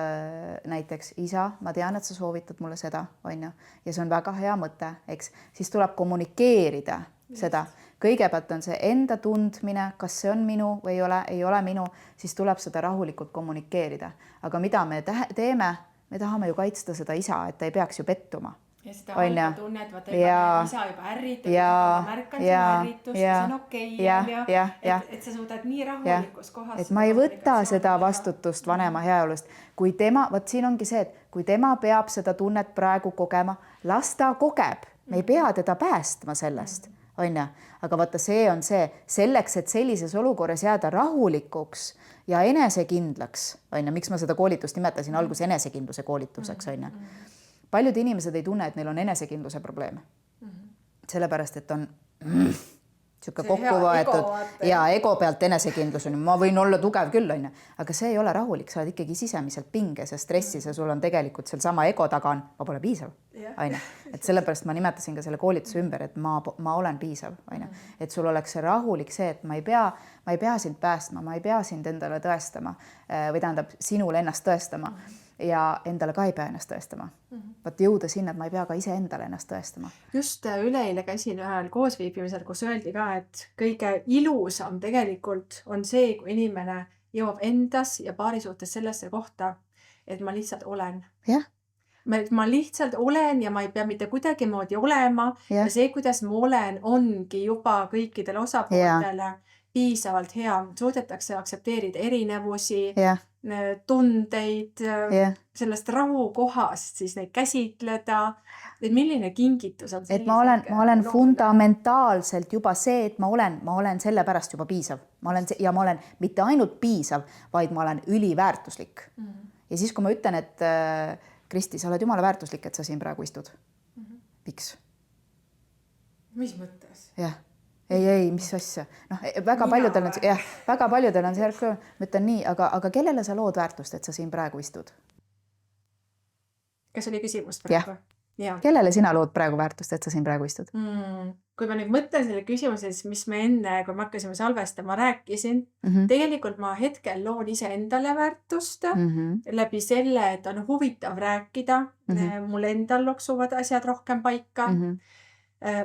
näiteks isa, ma tean, et sa soovitad mulle seda, on ju, ja see on väga hea mõte, eks, siis tuleb kommunikeerida seda. kõigepealt on see enda tundmine, kas see on minu või ei ole minu, siis tuleb seda rahulikult kommunikeerida. Aga mida me teeme? Me tahame ju kaitsta seda isa, et ta ei peaks ju pettuma. Ja seda halba tunnet, vaata isa juba ärritab, ma märkan sinu ärritust, see on okei, et sa suudad nii rahulikus kohas. Et ma ei võta seda vastutust vanema heaolust. Kui tema, võt siin ongi see, et kui tema peab seda tunnet praegu kogema, las ta kogeb. Me ei pea teda päästma sellest, on ja? Aga vaata, see on see, selleks, et sellises olukorras jääda rahulikuks ja enesekindlaks, on ja? Miks ma seda koolitust nimetasin algus enesekindluse koolituseks, on ja? Paljud inimesed ei tunne, et neil on enesekindluse probleeme. Sellepärast, et on siuke kokku võetud ja ego pealt enesekindlus on, ma võin olla tugev küll, on. Aga see ei ole rahulik, sa oled ikkagi sisemiselt pinges ja stressis ja sul on tegelikult seal sama ego taga on, ma pole piisav, on. Et sellepärast ma nimetasin ka selle koolituse ümber, et ma olen piisav, on. Et sul oleks see rahulik see, et ma ei pea sind päästma, ma ei pea sind endale tõestama või tähendab sinule ennast tõestama. Ja endale ka ei pea ennast tõestama. Vaat jõuda sinna, et ma ei pea ka ise endale ennast tõestama. Just üleeile käisin ühel koosviibimisel, kus öeldi ka, et kõige ilusam tegelikult on see, kui inimene jõuab endas ja paari suhtes sellesse kohta, et ma lihtsalt olen. Jah. Ma lihtsalt olen ja ma ei pea mitte kuidagi moodi olema ja see, kuidas ma olen, ongi juba kõikidele osapooltele piisavalt hea. Suudetakse aktsepteerida erinevusi, tundeid, sellest rahukohast siis neid käsitleda, et milline kingitus on. Et ma olen fundamentaalselt juba see, et ma olen selle pärast juba piisav. Ma olen mitte ainult piisav, vaid ma olen üliväärtuslik. Ja siis, kui ma ütlen, et Kristi, sa oled jumala väärtuslik, et sa siin praegu istud. Miks? Mis mõttes? Jah. Ei, mis asja. Väga paljudel on see järg, ma ütlen nii, aga kellele sa lood väärtust, et sa siin praegu istud? Kas oli küsimus praegu? Ja. Kellele sina lood praegu väärtust, et sa siin praegu istud? Kui ma nüüd mõtlen selle küsimuse, siis mis me enne, kui me hakkasime salvestama, rääkisin, tegelikult ma hetkel loon ise endale väärtust läbi selle, et on huvitav rääkida, mul endal loksuvad asjad rohkem paika.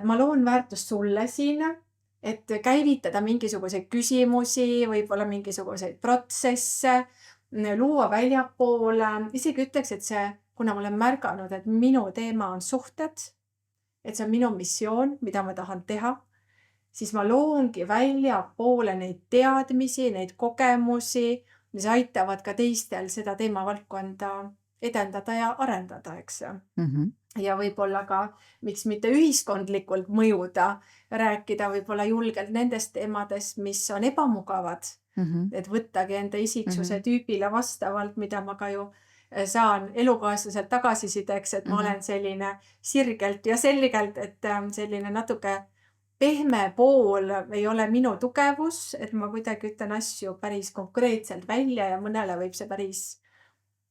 Ma loon väärtust sulle siin, et käivitada mingisuguseid küsimusi, võib-olla mingisuguseid protsesse, luua väljapoole. Isegi ütleks, et see, kuna ma olen märganud, et minu teema on suhted, et see on minu missioon, mida ma tahan teha, siis ma loongi väljapoole neid teadmisi, neid kogemusi, mis aitavad ka teistel seda teemavaldkonda edendada ja arendada, eks. Ja võib-olla ka, miks mitte ühiskondlikult mõjuda, rääkida võib-olla julgelt nendest teemadest, mis on ebamugavad, et võttagi enda isiksuse tüübile vastavalt, mida ma ka ju saan elukaaslaselt tagasisideks, et ma olen selline sirgelt ja selgelt, et selline natuke pehme pool ei ole minu tugevus, et ma kuidagi ütlen asju päris konkreetselt välja ja mõnele võib see päris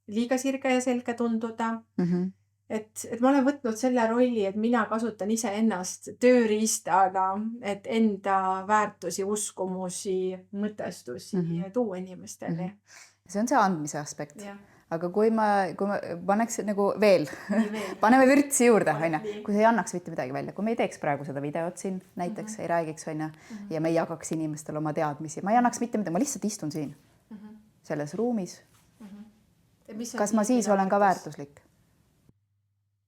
liiga sirge ja selge tunduda. Et ma olen võtnud selle rolli, et mina kasutan ise ennast tööriistana, et enda väärtusi, uskumusi, mõtestusi tuua inimestele. See on see andmise aspekt. Aga kui ma paneks nagu veel, paneme vürtsi juurde, kui sa ei annaks mitte midagi välja, kui me ei teeks praegu seda videot siin, näiteks ei räägiks, ja me ei jagaks inimestele oma teadmisi, ma ei annaks mitte midagi, ma lihtsalt istun siin selles ruumis. Kas ma siis olen ka väärtuslik?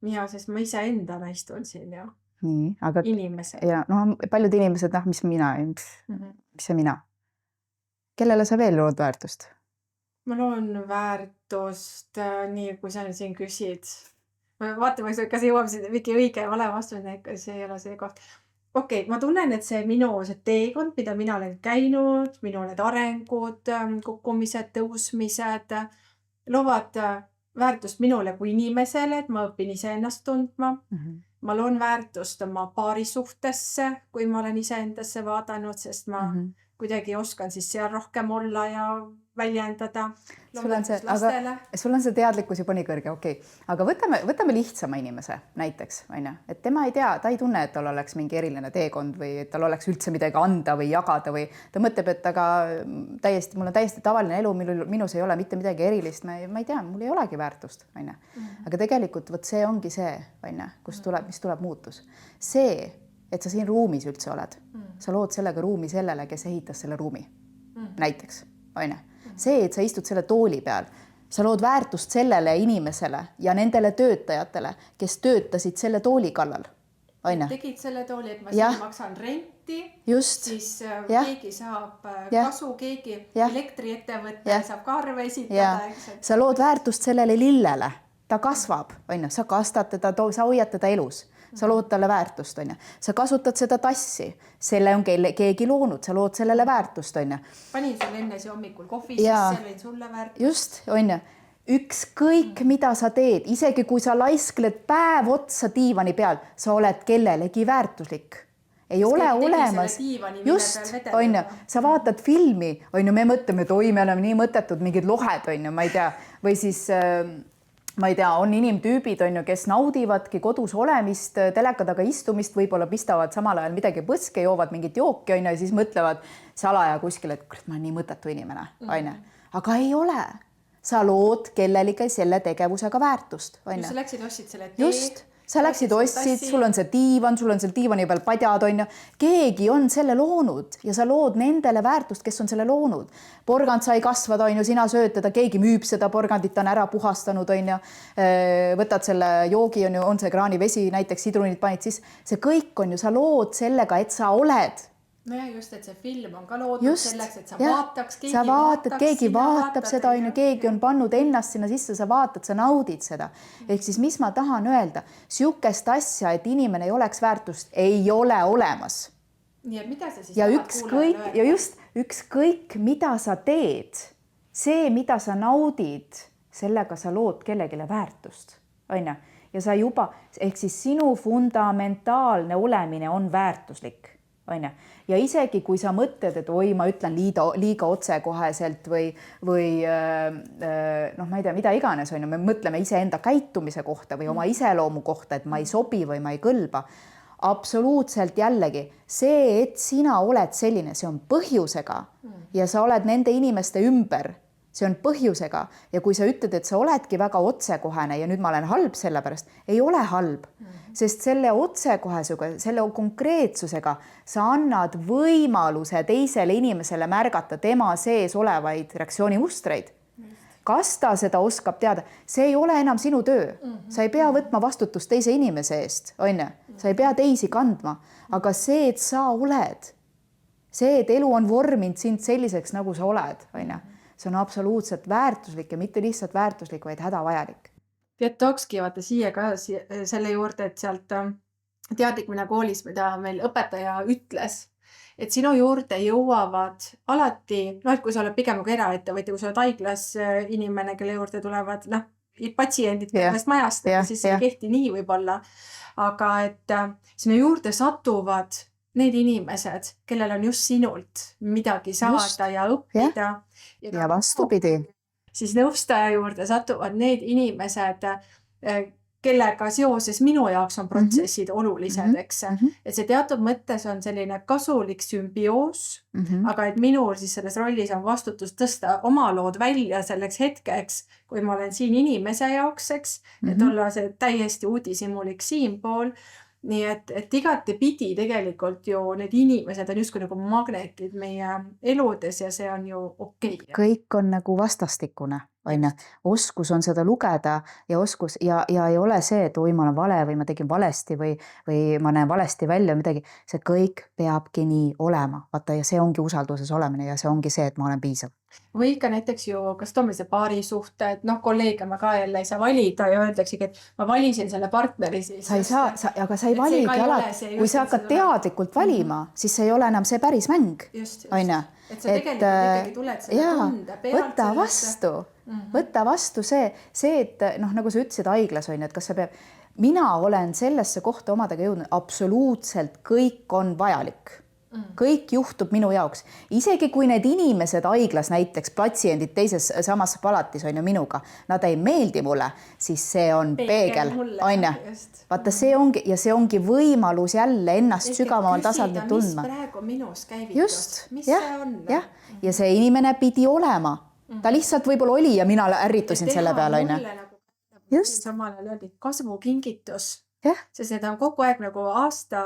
Ja, sest ma ise endana istun siin ja inimesed. Ja, paljud inimesed, mis mina, mis see mina? Kellele sa veel lood väärtust? Ma loon väärtust, nii kui sa siin küsid. Vaatame, kas jõuab siin mingi õige ja vale vastus, see ei ole see koht. Okei, ma tunnen, et see minu teekond, mida mina olen käinud, minu need arengud, kukkumised, tõusmised, loovad väärtust minule kui inimesele, et ma õpin ise ennast tundma. Ma loon väärtust oma paari suhtesse, kui ma olen ise endasse vaadanud, sest ma kuidagi oskan siis seal rohkem olla ja väljendada. Sul on see teadlikkus juba nii kõrge, okei. Aga võtame lihtsama inimese näiteks, et tema ei tea, ta ei tunne, et tal oleks mingi eriline teekond või et tal oleks üldse midagi anda või jagada või ta mõtleb, et mul on täiesti tavaline elu, minus ei ole mitte midagi erilist, ma ei tea, mul ei olegi väärtust. Aga tegelikult see ongi see, mis tuleb muutus. See, et sa siin ruumis üldse oled. Sa lood sellega ruumi sellele, kes ehitas selle ruumi. Näiteks, on ju. See, et sa istud selle tooli peal, sa lood väärtust sellele inimesele ja nendele töötajatele, kes töötasid selle tooli kallal. On ju. Tegid selle tooli, et ma siin maksan renti, just. siis keegi saab kasu, keegi elektriettevõte saab ka arve esitada. Sa lood väärtust sellele lillele, ta kasvab, on ju. Sa kastad teda, sa hoiad teda elus. Sa lood talle väärtust, on ju. Sa kasutad seda tassi, selle on keegi loonud, sa lood sellele väärtust, on ju. Panin sulle enne see hommikul kohvi, siis see võin sulle väärtust. Just, on ju. Ükskõik, mida sa teed, isegi kui sa laiskled päev otsa diivani peal, sa oled kellelegi väärtuslik. Ei ole olemas. Just, on ju. Sa vaatad filmi, on ju, me mõtleme, et oi, me oleme nii mõttetud mingid lohed, on ju, ma ei tea. Või siis, ma ei tea, on inimtüübid, on ju, kes naudivadki kodus olemist, telekadaga istumist, võib-olla pistavad samal ajal midagi põske, joovad mingit jooki, on ju, ja siis mõtlevad salaja kuskil, et kurat, ma olen nii mõttetu inimene, on ju. Aga ei ole. Sa lood kellelegi selle tegevusega väärtust. Sa läksid, ostsid selle tee. Just, sa läksid, ostsid, sul on see diivan, sul on seal diivani peal padjad, on ju. Keegi on selle loonud ja sa lood nendele väärtust, kes on selle loonud. Porgand sai kasvada, on ju, sina sööd teda, keegi müüb seda porgandit, on ära puhastanud, on ju. Võtad selle joogi, on ju, on see kraanivesi, näiteks sidrunid panid, siis see kõik on ju, sa lood sellega, et sa oled. No ja just, et see film on ka loodud selleks, et sa vaataks, keegi vaatab seda, on ju, keegi on pannud ennast sinna sisse, sa vaatad, sa naudid seda. Ehk siis, mis ma tahan öelda, siukest asja, et inimene ei oleks väärtust, ei ole olemas. Nii, et mida sa siis ja just ükskõik, mida sa teed, see, mida sa naudid, sellega sa lood kellegile väärtust, on ju. Ja sa juba, ehk siis sinu fundamentaalne olemine on väärtuslik. Ja isegi kui sa mõtled, et oi, ma ütlen liiga otsekoheselt või noh, ma ei tea, mida iganes, on ju, me mõtleme iseenda käitumise kohta või oma iseloomu kohta, et ma ei sobi või ma ei kõlba. Absoluutselt jällegi, see, et sina oled selline, see on põhjusega ja sa oled nende inimeste ümber, see on põhjusega ja kui sa ütled, et sa oledki väga otsekohene ja nüüd ma olen halb selle pärast, ei ole halb. Sest selle otsekohesusega, selle konkreetsusega sa annad võimaluse teisele inimesele märgata tema sees olevaid reaktsioonimustreid. Kas ta seda oskab teada? See ei ole enam sinu töö. Sa ei pea võtma vastutust teise inimese eest, on ju? Sa ei pea teisi kandma, aga see, et sa oled, see, et elu on vorminud sind selliseks, nagu sa oled, on ju? See on absoluutselt väärtuslik ja mitte lihtsalt väärtuslik, vaid hädavajalik. Tead, tookski vaata siia ka selle juurde, et sealt teadlikmine koolis, mida meil õpetaja ütles, et sinu juurde jõuavad alati, et kui sa oled pigem kui eraettevõtja, kui sa oled haiglas inimene, kelle juurde tulevad patsiendid tervest majast, siis see ei kehti nii võib-olla, aga et sinu juurde satuvad need inimesed, kellel on just sinult midagi saada ja õppida. Ja vastupidi. Siis nõustaja juurde satuvad need inimesed, kellega seoses minu jaoks on protsessid olulised, eks. Et see teatud mõttes on selline kasulik sümbioos, aga et minul siis selles rollis on vastutus tõsta oma lood välja selleks hetkeks, kui ma olen siin inimese jaoks, eks, et olla see täiesti uudishimulik siinpool. Nii et igati pidi tegelikult ju need inimesed on justkui nagu magnetid meie eludes ja see on ju okei. Kõik on nagu vastastikune, on ju. Oskus on seda lugeda ja oskus ja ei ole see, et oi, ma olen vale või ma tegin valesti või ma näen valesti välja midagi. See kõik peabki nii olema. Vaata, ja see ongi usalduses olemine ja see ongi see, et ma olen piisav. Või ka näiteks ju, kas toome see paari suhte, et kolleege ma ka jälle ei saa valida ja öeldaksegi, et ma valisin selle partneri siis. Sa ei saa, aga sa ei valigi alati. Kui sa hakkad teadlikult valima, siis see ei ole enam see päris mäng. Just. Et sa tegelikult ikkagi tuled selle tunde pealt. Võtta vastu see, et nagu sa ütlesid haiglas on, et kas sa peab, mina olen sellesse kohta omadega jõudnud, absoluutselt kõik on vajalik. Kõik juhtub minu jaoks. Isegi kui need inimesed haiglas, näiteks patsiendid teises samas palatis on ju minuga, nad ei meeldi mulle, siis see on peegel. Vaata, see ongi võimalus jälle ennast sügavamal tasandil tundma. Mis praegu minus käivitus? Mis see on? Ja see inimene pidi olema. Ta lihtsalt võib-olla oli ja mina ärritusin selle peale. Samal ajal öeldi kasvukingitus. Sest need on kogu aeg nagu aasta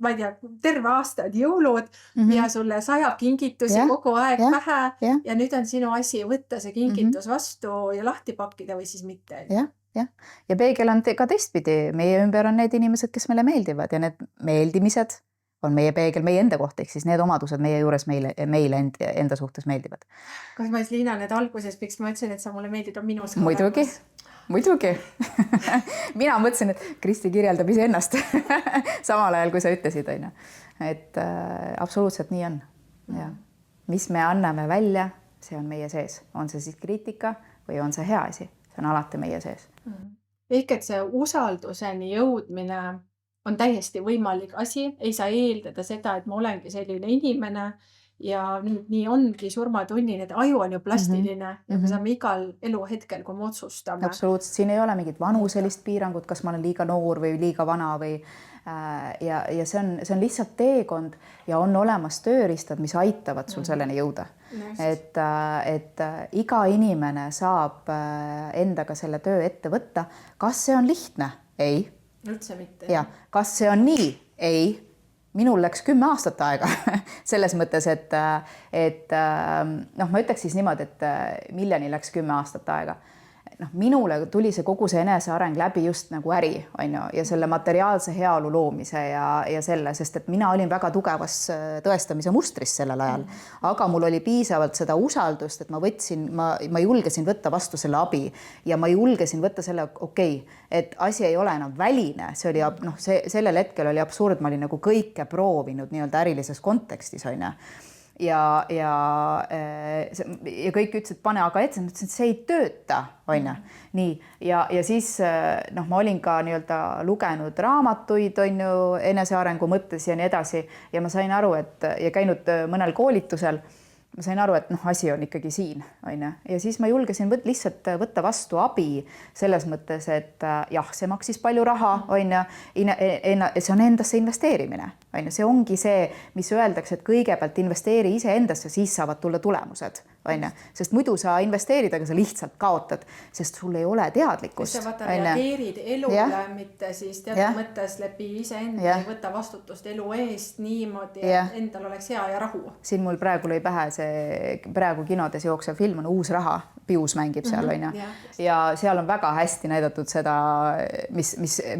ma ei tea, terve aasta on jõulud ja sulle sajab kingitusi kogu aeg pähe ja nüüd on sinu asi võtta see kingitus vastu ja lahti pakkida või siis mitte. Jah. Ja peegel on ka teistpidi. Meie ümber on need inimesed, kes meile meeldivad ja need meeldimised on meie peegel meie enda kohta, ehk siis need omadused meie juures meile enda suhtes meeldivad. Kas ma Liina need alguses, miks ma ütlesin, et sa mulle meeldid, on minus ka Muidugi. Mina mõtlesin, et Kristi kirjeldab iseennast samal ajal, kui sa ütlesid, on ju. Et absoluutselt nii on. Ja. Mis me anname välja, see on meie sees. On see siis kriitika või on see hea asi? See on alati meie sees. Ehk et see usalduseni jõudmine on täiesti võimalik asi. Ei saa eeldada seda, et ma olengi selline inimene ja nüüd nii ongi surmatunnini, et aju on ju plastiline ja me saame igal eluhetkel, kui me otsustame. Absoluutselt. Siin ei ole mingit vanuselist piirangut, kas ma olen liiga noor või liiga vana või ja see on lihtsalt teekond ja on olemas tööriistad, mis aitavad sul selleni jõuda. Et iga inimene saab endaga selle töö ette võtta. Kas see on lihtne? Ei. Üldse mitte. Ja. Kas see on nii? Ei. Minul läks 10 aastat aega selles mõttes, et ma ütleks siis niimoodi, et Miljani läks 10 aastat aega. Minule tuli see kogu see eneseareng läbi just nagu äri, on ju, ja selle materiaalse heaolu loomise ja selle, sest et mina olin väga tugevas tõestamise mustris sellel ajal, aga mul oli piisavalt seda usaldust, et ma julgesin võtta vastu selle abi ja ma julgesin võtta selle, et asi ei ole enam väline, see oli, sellel hetkel oli absurd, ma olin nagu kõike proovinud nii-öelda ärilises kontekstis, on ju. Ja kõik ütlesid, pane aga ette, et see ei tööta, on ju. Nii, ja siis ma olin ka nii-öelda lugenud raamatuid, on ju, enesearengu mõttes ja nii edasi ja ma sain aru, ja käinud mõnel koolitusel, ma sain aru, et asi on ikkagi siin, on ju. Ja siis ma julgesin lihtsalt võtta vastu abi selles mõttes, et jah, see maksis palju raha, on ju, see on endasse investeerimine, on ju. See ongi see, mis öeldakse, et kõigepealt investeeri ise endasse, siis saavad tulla tulemused, on ju. Sest muidu sa investeerid, aga sa lihtsalt kaotad, sest sul ei ole teadlikkust. Sa vaata reageerid elule, mitte siis teatud mõttes läbi iseenda ei võta vastutust elu eest niimoodi, et endal oleks hea ja rahu. Siin mul praegu lõi pähe see praegu kinodes jooksev film on Uus raha, Pius mängib seal, on ju. Ja seal on väga hästi näidatud seda,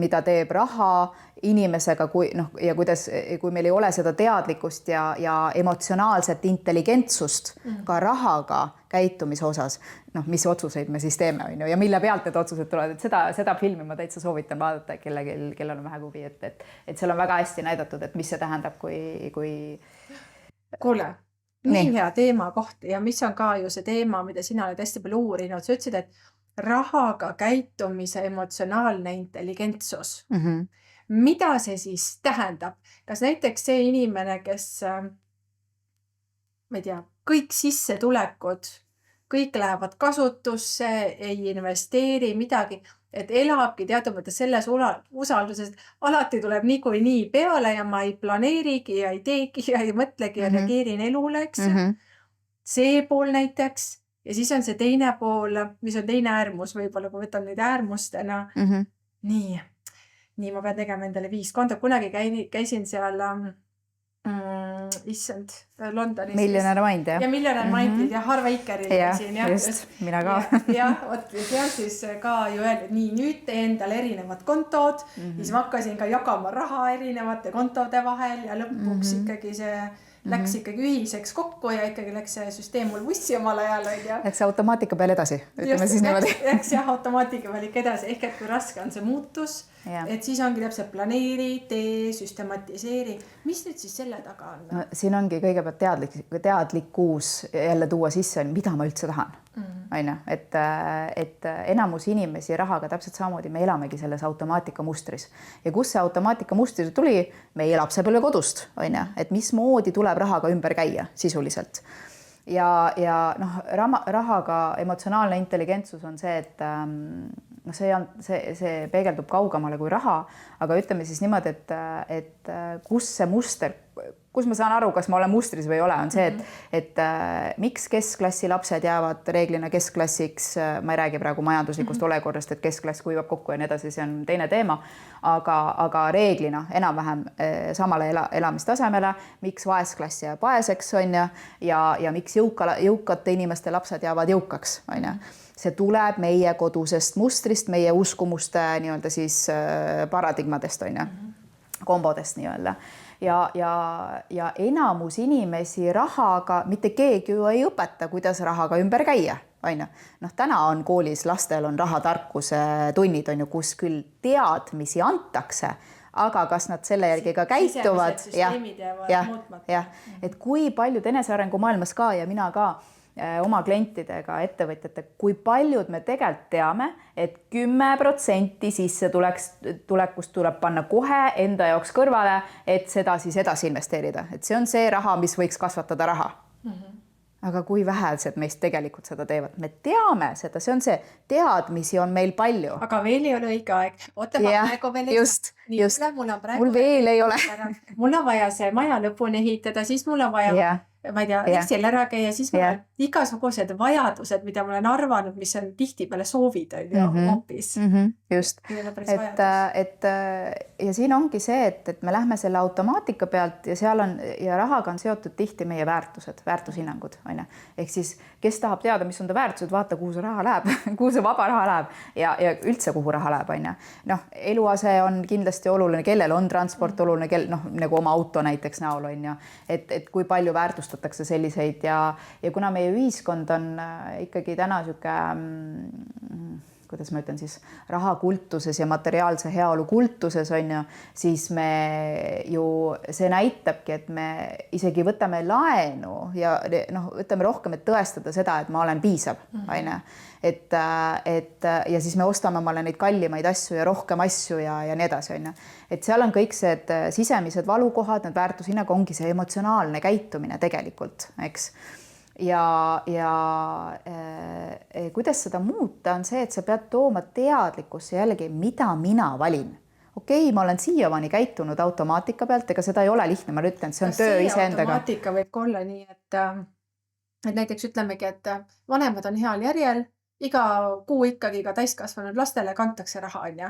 mida teeb raha inimesega, ja kui meil ei ole seda teadlikkust ja emotsionaalset intelligentsust ka rahaga käitumise osas, mis otsuseid me siis teeme, on ju, ja mille pealt need otsused tulevad, et seda filmi ma täitsa soovitan vaadata, kellel on vähe huvi, et seal on väga hästi näidatud, et mis see tähendab, kui... Kuule, nii hea teema koht ja mis on ka ju see teema, mida sina oled hästi palju uurinud, sa ütlesid, et rahaga käitumise emotsionaalne intelligentsus. Mida see siis tähendab? Kas näiteks see inimene, kes, ma ei tea, kõik sissetulekud, kõik lähevad kasutusse, ei investeeri midagi, et elabki teatud mõttes selles usalduses, alati tuleb nii peale ja ma ei planeerigi ja ei teegi ja ei mõtlegi ja reageerin elule, eks. See pool näiteks ja siis on see teine pool, mis on teine äärmus, võib-olla kui võtan neid äärmustena. Nii ma pean tegema endale 5 kontot. Kunagi käisin seal issand, Londonis. Millionaire Mind, jah? Ja Millionaire Mindid ja Harvey Eikeril käisin. Just, mina ka. Ja seal siis ka ju öeldi, et nii, nüüd tee endale erinevad kontod, siis ma hakkasin ka jagama raha erinevate kontode vahel ja lõpuks ikkagi see läks ikkagi ühiseks kokku ja ikkagi läks see süsteem mul bussi omal ajal. Läks automaatika peal edasi, ütleme siis niimoodi. Läks jah, automaatika peal ikka edasi, ehk et kui raske on see muutus, et siis ongi täpselt planeeri, tee, süstematiseeri. Mis nüüd siis selle taga on? No, siin ongi kõigepealt teadlikkus jälle tuua sisse, mida ma üldse tahan. On ju, et enamus inimesi rahaga täpselt samamoodi, me elamegi selles automaatika mustris. Ja kus see automaatika mustris tuli? Meie lapsepõlve kodust, on ju, et mismoodi tuleb rahaga ümber käia sisuliselt. Ja rahaga emotsionaalne intelligentsus on see, et see peegeldub kaugemale kui raha, aga ütleme siis niimoodi, et kus see muster kus ma saan aru, kas ma olen mustris või ei ole, on see, et miks keskklassi lapsed jäävad reeglina keskklassiks, ma ei räägi praegu majanduslikust olekorrast, et keskklass kuivab kokku ja nii edasi, see on teine teema, aga reeglina enam-vähem samale elamistasemele, miks vaesklass jääb vaeseks, on ju, ja miks jõukate inimeste lapsed jäävad jõukaks, on ju. See tuleb meie kodusest mustrist, meie uskumuste nii-öelda siis paradigmadest, on ju, kombodest nii-öelda. Ja enamus inimesi rahaga, mitte keegi ju ei õpeta, kuidas rahaga ümber käia, on ju. Noh, täna on koolis, lastel on rahatarkuse tunnid, on ju, kus küll teadmisi antakse, aga kas nad selle järgi ka käituvad? Jah, et kui paljud enesearengu maailmas ka ja mina ka oma klientidega, ettevõtjate, kui paljud me tegelikult teame, et 10% sissetulekust tuleb panna kohe enda jaoks kõrvale, et seda siis edasi investeerida. Et see on see raha, mis võiks kasvatada raha. Aga kui vähesed meist tegelikult seda teevad? Me teame seda, see on see, teadmisi on meil palju. Aga veel ei ole õige aeg. Oota, ma praegu veel ei saa. Mul veel ei ole. Mul on vaja see maja lõpuni ehitada, siis mul on vaja ma ei tea, Excel ära käia, siis mul on igasugused vajadused, mida ma olen arvanud, mis on tihtipeale soovid, on ju, hoopis. Just. Ja siin ongi see, et me lähme selle automaatika pealt ja seal on, ja rahaga on seotud tihti meie väärtused, väärtushinnangud, on ju. Ehk siis, kes tahab teada, mis on ta väärtused, vaata, kuhu see raha läheb, kuhu see vaba raha läheb ja üldse, kuhu raha läheb, on ju. Noh, eluase on kindlasti oluline, kellel on transport oluline, nagu oma auto näiteks näol, on ju. Et kui palju väärtust selliseid ja kuna meie ühiskond on ikkagi täna siuke, kuidas ma ütlen siis, rahakultuses ja materiaalse heaolu kultuses on ju, siis me ju, see näitabki, et me isegi võtame laenu ja võtame rohkem, et tõestada seda, et ma olen piisav, on ju. Ja siis me ostame omale neid kallimaid asju ja rohkem asju ja nii edasi, on ju. Et seal on kõik see sisemised valukohad, need väärtushinnag ongi see emotsionaalne käitumine tegelikult, eks. Ja kuidas seda muuta on see, et sa pead tooma teadlikkusse jällegi, mida mina valin. Okei, ma olen siiamaani käitunud automaatika pealt, ega seda ei ole lihtne, ma ütlen, see on töö iseendaga. Automaatika võib ka olla nii, et näiteks ütlemegi, et vanemad on heal järjel, iga kuu ikkagi ka täiskasvanud lastele kantakse raha, on ju.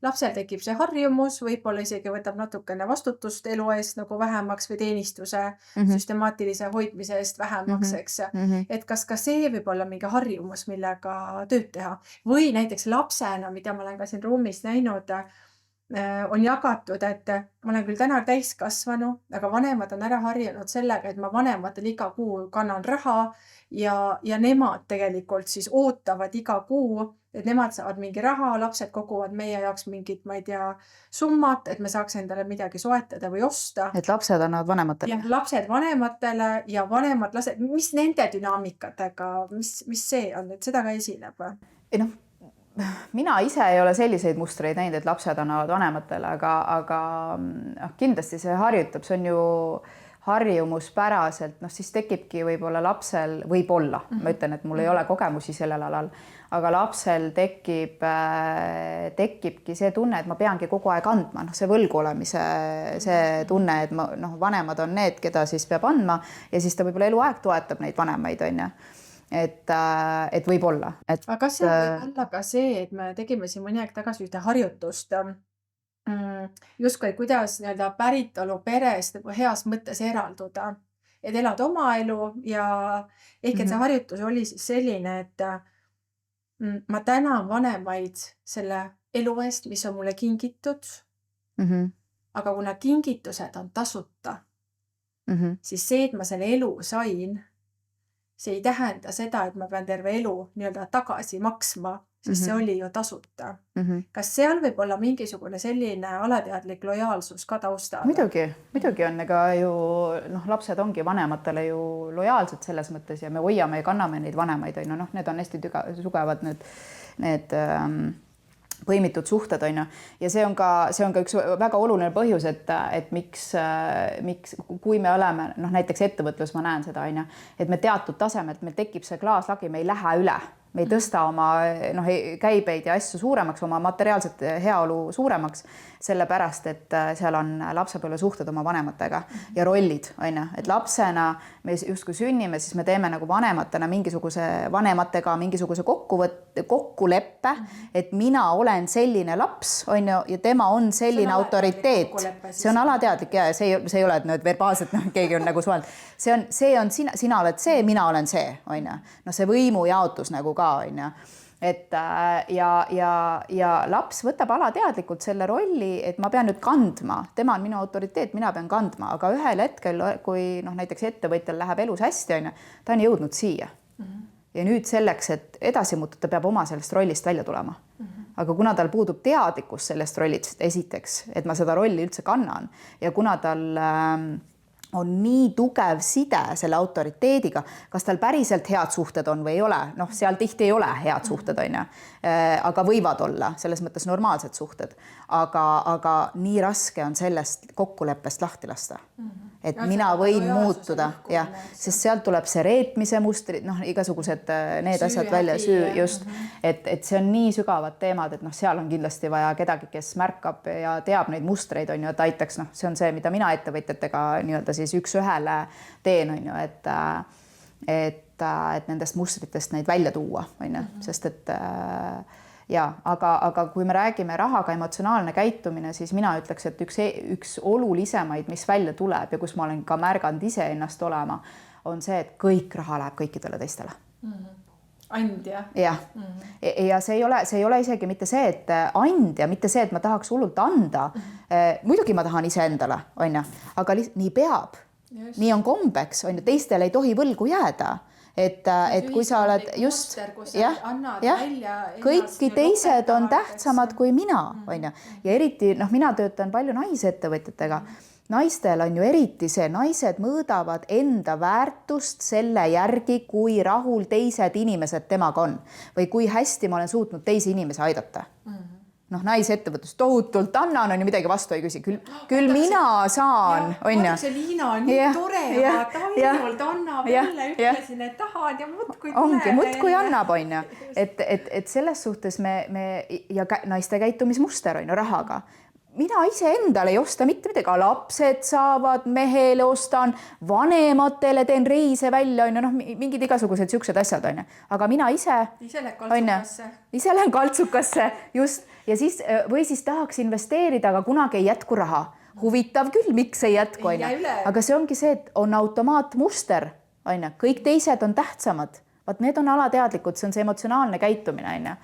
Lapsel tekib see harjumus, võib-olla isegi võtab natukene vastutust elu eest nagu vähemaks või teenistuse süstemaatilise hoidmise eest vähemaks, eks. Et kas ka see võib olla mingi harjumus, millega tööd teha. Või näiteks lapsena, mida ma olen ka siin ruumis näinud, on jagatud, et ma olen küll täna täiskasvanu, aga vanemad on ära harjunud sellega, et ma vanematel iga kuu kannan raha ja nemad tegelikult siis ootavad iga kuu, et nemad saavad mingi raha, lapsed koguvad meie jaoks mingit, ma ei tea, summat, et me saaks endale midagi soetada või osta. Et lapsed annavad vanematele. Ja lapsed vanematele ja vanemad lased, mis nende dünaamikatega, mis see on, et seda ka esineb? Ei mina ise ei ole selliseid mustreid näinud, et lapsed annavad vanematele, aga kindlasti see harjutab, see on ju harjumuspäraselt, siis tekibki võib-olla lapsel, võib-olla, ma ütlen, et mul ei ole kogemusi sellel alal, aga lapsel tekibki see tunne, et ma peangi kogu aeg andma, see võlgu olemise, see tunne, et vanemad on need, keda siis peab andma ja siis ta võib-olla eluaeg toetab neid vanemaid, on ju. Et võib-olla. Aga kas see võib olla ka see, et me tegime siin mõni aeg tagasi ühte harjutust, justkui kuidas päritolu perest heas mõttes eralduda, et elad oma elu ja ehk et see harjutus oli siis selline, et ma tänan vanemaid selle elu eest, mis on mulle kingitud, aga kuna kingitused on tasuta, siis see, et ma selle elu sain, see ei tähenda seda, et ma pean terve elu tagasi maksma, sest see oli ju tasuta. Kas seal võib olla mingisugune selline alateadlik lojaalsus ka taustal? Muidugi on, ega ju lapsed ongi vanematele ju lojaalsed selles mõttes ja me hoiame ja kanname neid vanemaid, need on hästi tugevad need põimitud suhted, on ju. Ja see on ka üks väga oluline põhjus, et miks, kui me oleme, näiteks ettevõtlus, ma näen seda, on ju, et me teatud tasemelt, meil tekib see klaaslagi, me ei lähe üle. me ei tõsta oma käibeid ja asju suuremaks, oma materiaalset heaolu suuremaks, sellepärast, et seal on lapsepõlvesuhted oma vanematega ja rollid, on ju, et lapsena me justkui sünnime, siis me teeme nagu vanematega mingisuguse kokkuleppe, et mina olen selline laps, on ju, ja tema on selline autoriteet. See on alateadlik ja see ei ole, et verbaalselt keegi on nagu suhelt. See on sina oled see, mina olen see, on ju. No see võimujaotus nagu ka, on ju. Et ja laps võtab alateadlikult selle rolli, et ma pean nüüd kandma, tema on minu autoriteet, mina pean kandma, aga ühel hetkel, kui näiteks ettevõtjal läheb elus hästi, on ju, ta on jõudnud siia. Ja nüüd selleks, et edasi muuta, ta peab oma sellest rollist välja tulema. Aga kuna tal puudub teadlikkus sellest rollist esiteks, et ma seda rolli üldse kannan ja kuna tal on nii tugev side selle autoriteediga, kas tal päriselt head suhted on või ei ole, seal tihti ei ole head suhted, on ju, aga võivad olla selles mõttes normaalsed suhted, aga nii raske on sellest kokkuleppest lahti lasta. Et mina võin muutuda, jah, sest sealt tuleb see reetmise mustrid, igasugused need asjad välja, süü just, et see on nii sügavad teemad, et seal on kindlasti vaja kedagi, kes märkab ja teab neid mustreid, on ju, et aitaks, see on see, mida mina ettevõtjatega nii-öelda siis üks ühele teen, on ju, et nendest mustritest neid välja tuua, on ju, sest et ja, aga kui me räägime rahaga emotsionaalne käitumine, siis mina ütleks, et üks olulisemaid, mis välja tuleb ja kus ma olen ka märganud ise ennast olema, on see, et kõik raha läheb kõikidele teistele. Andja. Jah. Ja see ei ole isegi mitte see, et andja, mitte see, et ma tahaks hullult anda. Muidugi ma tahan ise endale, on ju, aga nii peab. Just. Nii on kombeks, on ju, teistele ei tohi võlgu jääda. Et kui sa oled just, kõiki teised on tähtsamad kui mina, on ju. Ja eriti, mina töötan palju naisettevõtjatega. Naistel on ju eriti see, naised mõõdavad enda väärtust selle järgi, kui rahul teised inimesed temaga on või kui hästi ma olen suutnud teisi inimesi aidata. Naisettevõtlus tohutult annan, on ju midagi vastu ei küsi. Küll mina saan, on ju. See Liina on nii tore, ta ainult annab jälle, ütlesin, et tahan ja muudkui tuleb. Ongi, muudkui annab, on ju. Et selles suhtes ja naiste käitumismuster on ju rahaga. Mina ise endale ei osta mitte midagi, lapsed saavad, mehele ostan, vanematele teen reise välja, on ju, mingid igasugused siuksed asjad, on ju. Aga mina ise lähen kaltsukasse, just. Ja siis, või siis tahaks investeerida, aga kunagi ei jätku raha. Huvitav küll, miks ei jätku, on ju. Aga see ongi see, et on automaatmuster, on ju. Kõik teised on tähtsamad. Vaat need on alateadlikud, see on see emotsionaalne käitumine, on ju.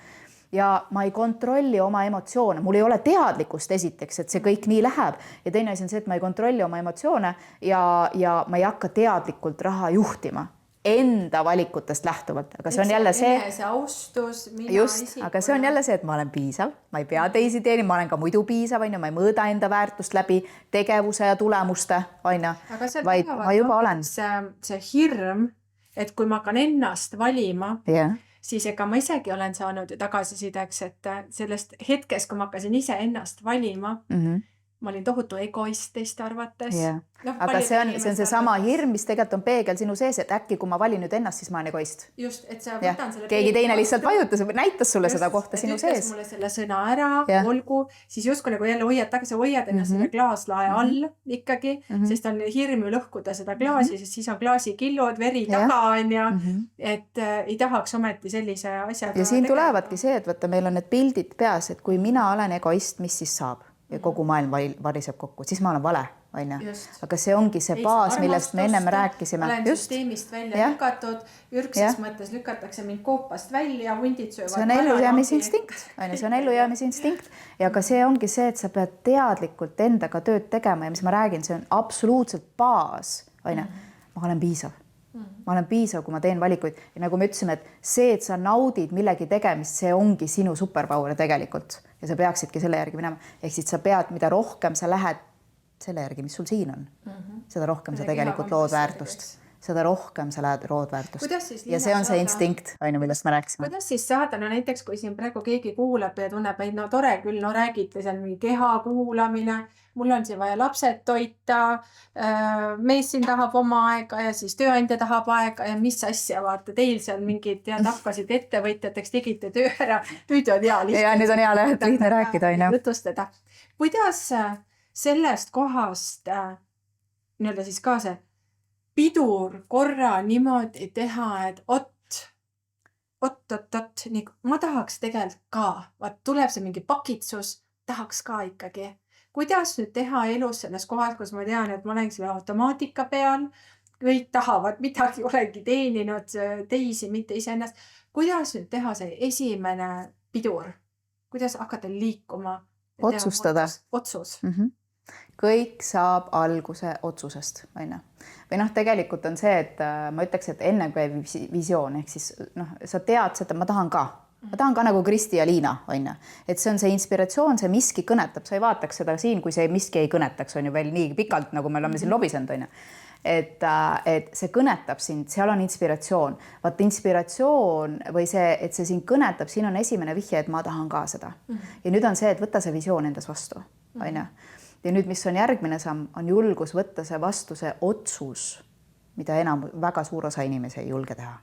Ja ma ei kontrolli oma emotsioone, mul ei ole teadlikkust esiteks, et see kõik nii läheb. Ja teine asi on see, et ma ei kontrolli oma emotsioone ja ma ei hakka teadlikult raha juhtima enda valikutest lähtuvalt. Aga see on jälle see, aga see on jälle see, et ma olen piisav, ma ei pea teisi teenima, ma olen ka muidu piisav, on ju, ma ei mõõda enda väärtust läbi tegevuse ja tulemuste, on ju, vaid ma juba olen. See hirm, et kui ma hakkan ennast valima, siis ega ma isegi olen saanud tagasisideks, et sellest hetkest, kui ma hakkasin ise ennast valima, ma olin tohutu egoist teiste arvates. Aga see on seesama hirm, mis tegelikult on peegel sinu sees, et äkki kui ma valin nüüd ennast, siis ma olen egoist. Just, et sa võtan selle keegi teine lihtsalt vajutas, näitas sulle seda kohta sinu sees. Ütles mulle selle sõna ära, olgu, siis justkui nagu jälle hoiad tagasi, hoiad ennast selle klaaslae all ikkagi, sest on hirm ju lõhkuda seda klaasi, sest siis on klaasikillud, veri taga on ja et ei tahaks ometi sellise asjaga. Ja siin tulevadki see, et võtta, meil on need pildid peas, et kui mina olen egoist, mis siis saab? Ja kogu maailm variseb kokku, siis ma olen vale, on ju. Aga see ongi see baas, millest me ennem rääkisime. Olen süsteemist välja lükatud, ürgses mõttes lükatakse mind koopast välja, hundid söövad. See on ellujäämisinstinkt, see on ellujäämisinstinkt. Ja ka see ongi see, et sa pead teadlikult endaga tööd tegema ja mis ma räägin, see on absoluutselt baas, on ju. Ma olen piisav. Ma olen piisav, kui ma teen valikuid. Ja nagu me ütlesime, et see, et sa naudid millegi tegemist, see ongi sinu superpower tegelikult. Ja sa peaksidki selle järgi minema. Ehk siis sa pead, mida rohkem sa lähed selle järgi, mis sul siin on, seda rohkem sa tegelikult lood väärtust. seda rohkem sa lähed roodväärtust. Kuidas siis, ja Liina, see on see saada- instinkt, millest me rääkisime. Kuidas siis saada, no näiteks kui siin praegu keegi kuulab ja tunneb, et no tore küll, no räägite seal mingi keha kuulamine, mul on siin vaja lapsed toita, mees siin tahab oma aega ja siis tööandja tahab aega ja mis asja, vaata teil seal mingid hakkasid ettevõtjateks, tegite töö ära, nüüd on hea ja nüüd on hea lihtne rääkida, jutustada. Kuidas sellest kohast nii-öelda siis ka see pidur korra niimoodi teha, et nii, ma tahaks tegelikult ka, vaat tuleb see mingi pakitsus, tahaks ka ikkagi. Kuidas nüüd teha elus selles kohas, kus ma tean, et ma olen selle automaatika peal, kõik tahavad, midagi olengi teeninud teisi, mitte iseennast. Kuidas nüüd teha see esimene pidur? Kuidas hakata liikuma? Otsustada. Otsus. Kõik saab alguse otsusest, on. Või tegelikult on see, et ma ütleks, et enne kui visioon, ehk siis sa tead seda, ma tahan ka nagu Kristi ja Liina, on. Et see on see inspiratsioon, see miski kõnetab, sa ei vaataks seda siin, kui see miski ei kõnetaks, on ju veel nii pikalt, nagu me oleme siin lobisend, on. Et see kõnetab sind, seal on inspiratsioon. Vaat inspiratsioon või see, et see sind kõnetab, siin on esimene vihje, et ma tahan ka seda. Ja nüüd on see, et võtta see visioon endas vastu, on. Ja nüüd, mis on järgmine samm, on julgus võtta see vastu see otsus, mida väga suur osa inimesi ei julge teha.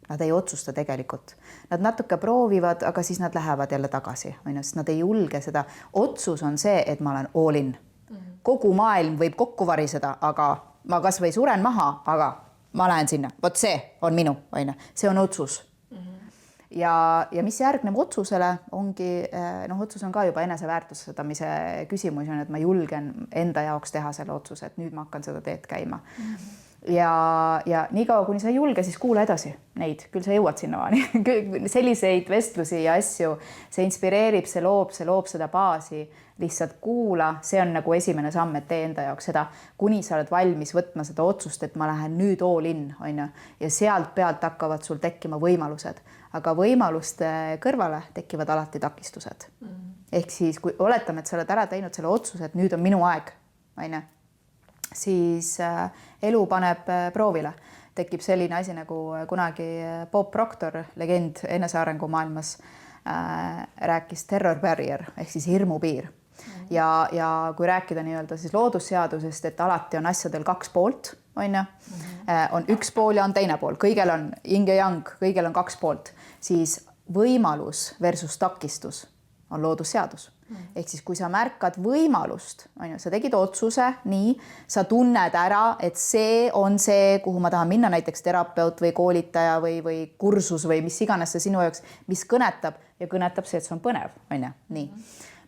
Nad ei otsusta tegelikult. Nad natuke proovivad, aga siis nad lähevad jälle tagasi. Sest nad ei julge seda. Otsus on see, et ma olen all in. Kogu maailm võib kokku variseda, aga ma kas või suren maha, aga ma lähen sinna. Vot see on minu. See on otsus. Ja mis järgneb otsusele ongi, otsus on ka juba eneseväärtustamise küsimus, et ma julgen enda jaoks teha selle otsuse, et nüüd ma hakkan seda teed käima. Ja nii kaua, kuni sa ei julge, siis kuula edasi neid, küll sa jõuad sinnamaani. Selliseid vestlusi ja asju, see inspireerib, see loob seda baasi, lihtsalt kuula, see on nagu esimene samm, et tee enda jaoks seda, kuni sa oled valmis võtma seda otsust, et ma lähen nüüd all in, on. Ja sealt pealt hakkavad sul tekkima võimalused, aga võimaluste kõrvale tekivad alati takistused. Ehk siis, kui oletame, et sa oled ära teinud selle otsuse, et nüüd on minu aeg, on. Siis elu paneb proovile. Tekib selline asi nagu kunagi Bob Proctor, legend enesearengu maailmas, rääkis terror barrier ehk siis hirmupiir. Ja kui rääkida nii-öelda siis loodusseadusest, et alati on asjadel kaks poolt, on. On üks pool ja on teine pool. Kõigel on yin ja yang, kõigel on kaks poolt. Siis võimalus versus takistus on loodusseadus. Ehk siis, kui sa märkad võimalust, on. Sa tegid otsuse, nii, sa tunned ära, et see on see, kuhu ma tahan minna, näiteks terapeut või koolitaja või kursus või mis iganes see sinu jaoks, mis kõnetab ja kõnetab see, et see on põnev, on. Nii.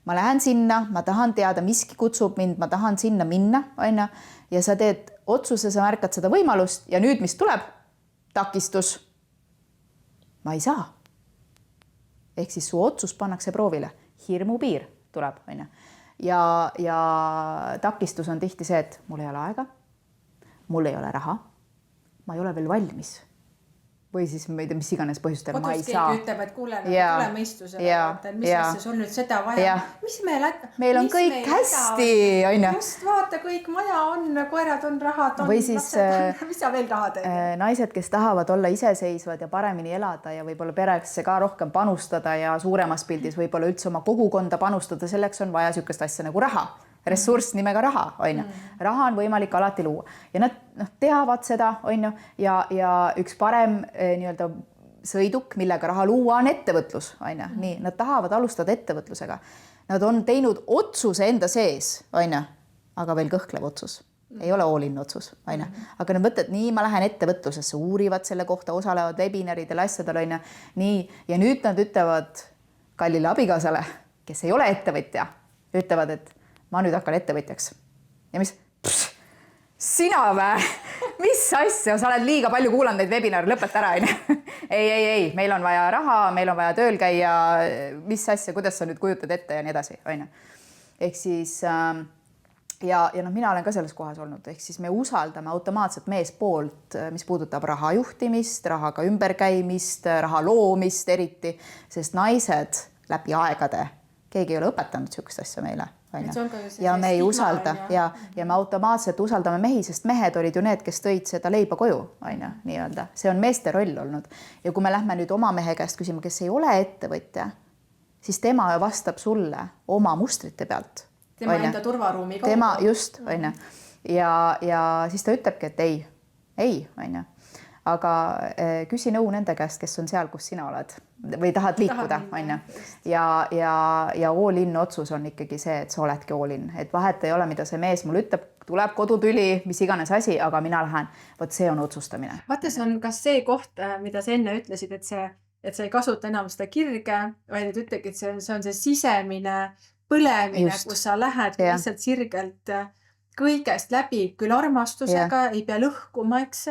Ma lähen sinna, ma tahan teada, miski kutsub mind, ma tahan sinna minna, on. Ja sa teed otsuse, sa märkad seda võimalust ja nüüd, mis tuleb? Takistus. Ma ei saa. Ehk siis su otsus pannakse proovile. Hirmupiir tuleb, on. Ja takistus on tihti see, et mul ei ole aega, mul ei ole raha, ma ei ole veel valmis. Või siis ma ei tea, mis iganes põhjustel ma ei saa. Kodus keegi ütleb, et kuule, tule mõistusele, mis asja sul nüüd seda vaja. Meil on kõik hästi, on. Just vaata, kõik maja on, koerad on, rahad on, lapsed on, mis sa veel tahad? Naised, kes tahavad olla iseseisvad ja paremini elada ja võib-olla peresse ka rohkem panustada ja suuremas pildis võib-olla üldse oma kogukonda panustada, selleks on vaja sükest asja nagu raha. Ressurss nimega raha, on. Raha on võimalik alati luua ja nad teavad seda, on. Ja üks parem nii-öelda sõiduk, millega raha luua, on ettevõtlus, on. Nii, nad tahavad alustada ettevõtlusega. Nad on teinud otsuse enda sees, on. Aga veel kõhklev otsus. Ei ole all-in otsus, on. Aga nad mõtlevad, nii, ma lähen ettevõtlusesse, uurivad selle kohta, osalevad webinaridel, asjadel, on. Nii, ja nüüd nad ütlevad kallile abikaasale, kes ei ole ettevõtja, ütlevad, et ma nüüd hakkan ettevõtjaks. Ja mis? Sina vä? Mis asja? Sa oled liiga palju kuulanud neid webinare, lõpeta ära, on. Ei, meil on vaja raha, meil on vaja tööl käia, mis asja, kuidas sa nüüd kujutad ette ja nii edasi, on. Ehk siis, ja mina olen ka selles kohas olnud, ehk siis me usaldame automaatselt meespoolt, mis puudutab raha juhtimist, rahaga ümberkäimist, raha loomist eriti, sest naised läbi aegade keegi ei ole õpetanud sihukest asja meile. See on ka ju Ja me ei stigma, usalda on ja me automaatselt usaldame mehi, sest mehed olid ju need, kes tõid seda leiba koju, nii-öelda. See on meeste roll olnud. Ja kui me lähme nüüd oma mehe käest küsima, kes ei ole ettevõtja, siis tema vastab sulle oma mustrite pealt. Tema enda turvaruumi kaudu. Tema just, ja siis ta ütlebki, et ei, aga küsi nõu nende käest, kes on seal, kus sina oled või tahad liikuda, ja all-in otsus on ikkagi see, et sa oledki all-in, et vahet ei ole, mida see mees mul ütleb, tuleb kodutüli, mis iganes asi, aga mina lähen, vot see on otsustamine. Vaata, see on kas see koht, mida sa enne ütlesid, et sa ei kasuta enam seda kirge, vaid et ütlegi, et see on see sisemine põlemine, kus sa lähed lihtsalt sirgelt kõigest läbi, küll armastusega, ei pea lõhkuma, eks?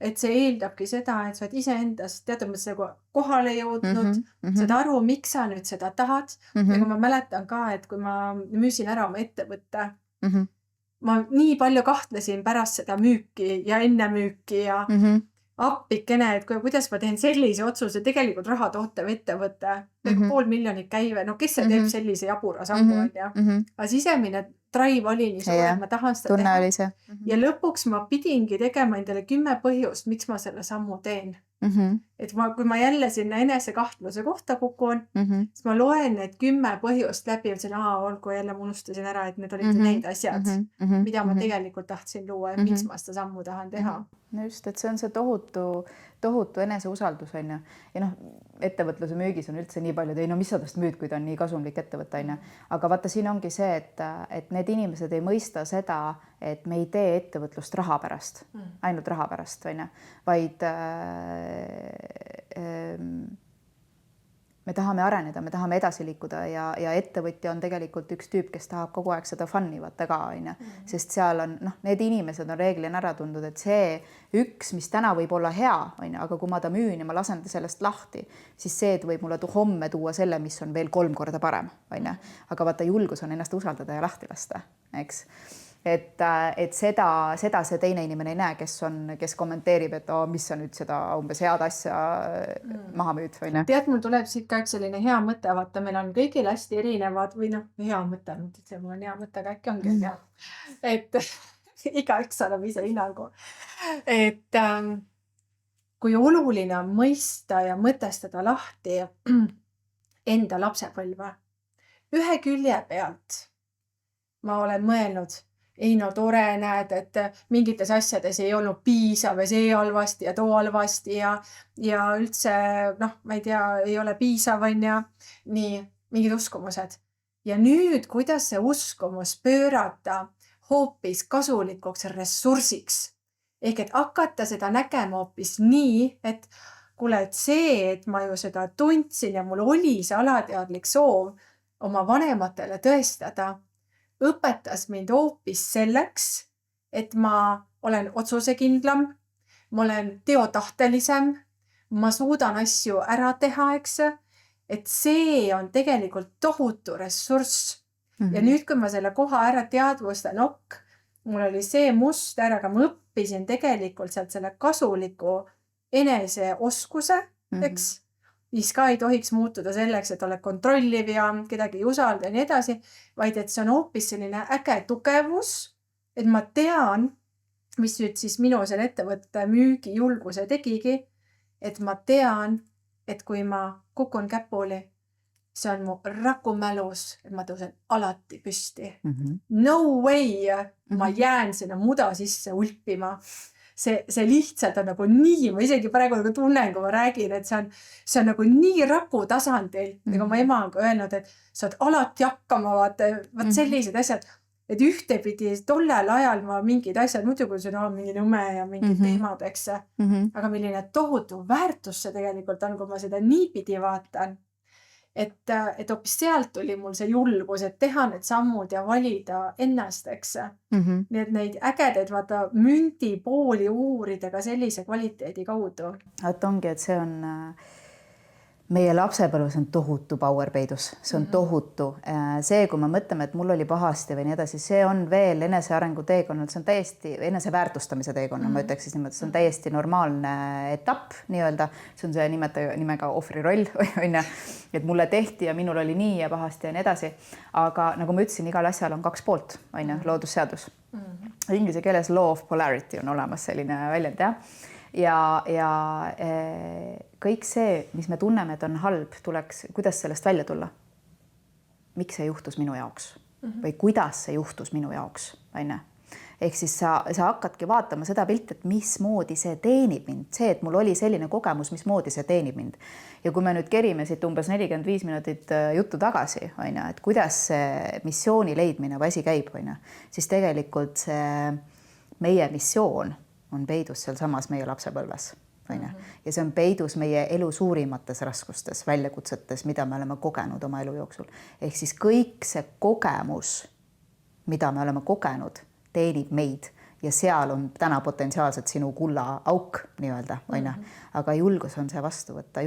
Et see eeldabki seda, et sa oled iseendast teatud mõttes kohale jõudnud, saad aru, miks sa nüüd seda tahad. Ja kui ma mäletan ka, et kui ma müüsin ära oma ettevõtte, ma nii palju kahtlesin pärast seda müüki ja enne müüki ja appikene, et kuidas ma teen sellise otsuse, tegelikult raha tootev ettevõte, 500,000 käive, no kes see teeb sellise jabura sammu, aga sisemine drive oli nii suur, et ma tahan seda teha. Ja lõpuks ma pidingi tegema endale 10 põhjust, miks ma selle sammu teen. Et kui ma jälle sinna enesekahtluse kohta kukun, siis ma loen need 10 põhjust läbi ja ütlesin, olgu jälle ma unustasin ära, et need olid need asjad, mida ma tegelikult tahtsin luua ja miks ma seda sammu tahan teha. No just, et see on see tohutu eneseusaldus, on ju. Ja ettevõtluse müügis on üldse nii palju, et mis sa tast müüd, kui ta on nii kasumlik ettevõte, on ju. Aga vaata, siin ongi see, et need inimesed ei mõista seda, et me ei tee ettevõtlust raha pärast, ainult raha pärast, on ju, vaid me tahame areneda, me tahame edasi liikuda ja ettevõtja on tegelikult üks tüüp, kes tahab kogu aeg seda fun'i vaata ka, on ju. Sest seal on, need inimesed on reeglina ära tundnud, et see üks, mis täna võib olla hea, on ju, aga kui ma ta müün ja ma lasen ta sellest lahti, siis see võib mulle homme tuua selle, mis on veel 3 korda parem, on ju. Aga vaata, julgus on ennast usaldada ja lahti lasta, eks. Et seda see teine inimene ei näe, kes kommenteerib, et mis sa nüüd seda umbes head asja maha müüd, või ne? Tead, mul tuleb siit ka üks selline hea mõte, vaata, meil on kõigil hästi erinevad või hea mõte, see mul on hea mõte, aga äkki ongi hea. Et igaüks annab ise hinnangu. Et kui oluline on mõista ja mõtestada lahti enda lapsepõlve. Ühe külje pealt ma olen mõelnud, ei no tore, näed, et mingites asjades ei olnud piisav ja see halvasti ja too halvasti ja üldse, ma ei tea, ei ole piisav, on ja nii mingid uskumused. Ja nüüd, kuidas see uskumus pöörata hoopis kasulikuks ressursiks. Ehk et hakata seda nägema hoopis nii, et kuule, et see, et ma ju seda tundsin ja mul oli see alateadlik soov oma vanematele tõestada, õpetas mind hoopis selleks, et ma olen otsusekindlam, ma olen teotahtelisem, ma suudan asju ära teha, eks, et see on tegelikult tohutu ressurss. Ja nüüd, kui ma selle koha ära teadvustan, mul oli see muster, aga ma õppisin tegelikult sealt selle kasuliku eneseoskuse, eks, mis ka ei tohiks muutuda selleks, et oled kontrolliv ja kedagi ei usalda ja nii edasi, vaid et see on hoopis selline äge tugevus, et ma tean, mis nüüd siis minu selle ettevõtte müügi julguse tegigi, et ma tean, et kui ma kukun käpuli, see on mu rakumälus, et ma tõusen alati püsti. No way, ma jään sinna muda sisse ulpima. See lihtsalt on nagu nii, ma isegi praegu nagu tunnen, kui ma räägin, et see on nagu nii raku tasandil, nagu ma ema on ka öelnud, et sa oled alati hakkama, vaat sellised asjad, et ühtepidi tollel ajal ma mingid asjad, muidugi see on mingi nõme ja mingid teemad, eks, aga milline tohutu väärtus see tegelikult on, kui ma seda niipidi vaatan, et hoopis sealt tuli mul see julgus, et teha need sammud ja valida ennast, eks. Nii et neid ägedaid, vaata, mündi pooli uurida ka sellise kvaliteedi kaudu. Et ongi, et see on, meie lapsepõlves on tohutu power peidus, see on tohutu. See, kui me mõtleme, et mul oli pahasti või nii edasi, see on veel enesearengu teekonnal, see on täiesti eneseväärtustamise teekonnal, ma ütleks siis niimoodi, see on täiesti normaalne etapp nii-öelda, see on see nimega ohvri roll, on ju, et mulle tehti ja minul oli nii ja pahasti ja nii edasi. Aga nagu ma ütlesin, igal asjal on 2 poolt, on ju, loodusseadus. Inglise keeles law of polarity on olemas selline väljend, ja kõik see, mis me tunneme, et on halb, tuleks, kuidas sellest välja tulla? Miks see juhtus minu jaoks? Või kuidas see juhtus minu jaoks? Ehk siis sa hakkadki vaatama seda pilti, et mismoodi see teenib mind. See, et mul oli selline kogemus, mismoodi see teenib mind. Ja kui me nüüd kerime siit umbes 45 minutit juttu tagasi, et kuidas see missiooni leidmine või asi käib, siis tegelikult see meie missioon on peidus seal samas meie lapsepõlves. Ja see on peidus meie elu suurimates raskustes, väljakutsetes, mida me oleme kogenud oma elu jooksul. Ehk siis kõik see kogemus, mida me oleme kogenud, teenib meid ja seal on täna potentsiaalselt sinu kulla auk nii-öelda, aga julgus on see vastu võtta,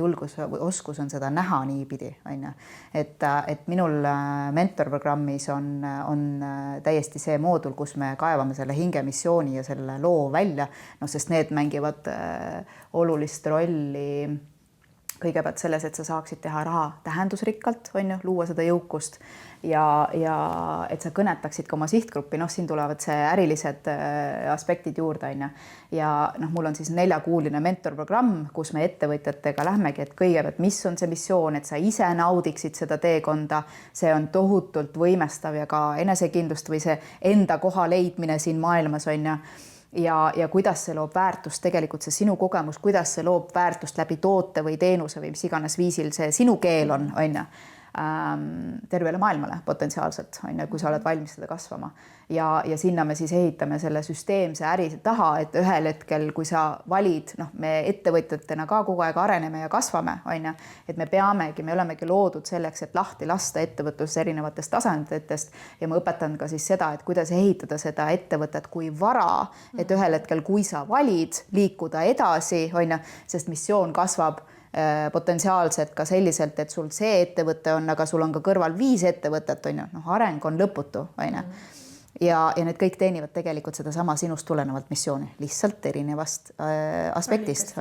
oskus on seda näha niipidi, et minul mentorprogrammis on täiesti see moodul, kus me kaevame selle hingemissiooni ja selle loo välja, sest need mängivad olulist rolli kõigepealt selles, et sa saaksid teha raha tähendusrikkalt, luua seda jõukust ja et sa kõnetaksid ka oma sihtgruppi, siin tulevad see ärilised aspektid juurde, ja mul on siis 4-kuuline mentorprogramm, kus me ettevõtjatega lähmegi, et kõigepealt, mis on see missioon, et sa ise naudiksid seda teekonda, see on tohutult võimestav ja ka enesekindlust või see enda koha leidmine siin maailmas, ja kuidas see loob väärtust, tegelikult see sinu kogemus, kuidas see loob väärtust läbi toote või teenuse või mis iganes viisil see sinu keel on, tervele maailmale potentsiaalselt, kui sa oled valmis seda kasvama. Ja sinna me siis ehitame selle süsteemse äri taha, et ühel hetkel, kui sa valid, me ettevõtjatena ka kogu aeg areneme ja kasvame, et me olemegi loodud selleks, et lahti lasta ettevõtluse erinevatest tasanditest ja ma õpetan ka siis seda, et kuidas ehitada seda ettevõtet kui vara, et ühel hetkel, kui sa valid liikuda edasi, sest missioon kasvab potentsiaalselt ka selliselt, et sul see ettevõte on, aga sul on ka kõrval 5 ettevõtet, areng on lõputu, ja need kõik teenivad tegelikult seda sama sinust tulenevalt missiooni, lihtsalt erinevast aspektist,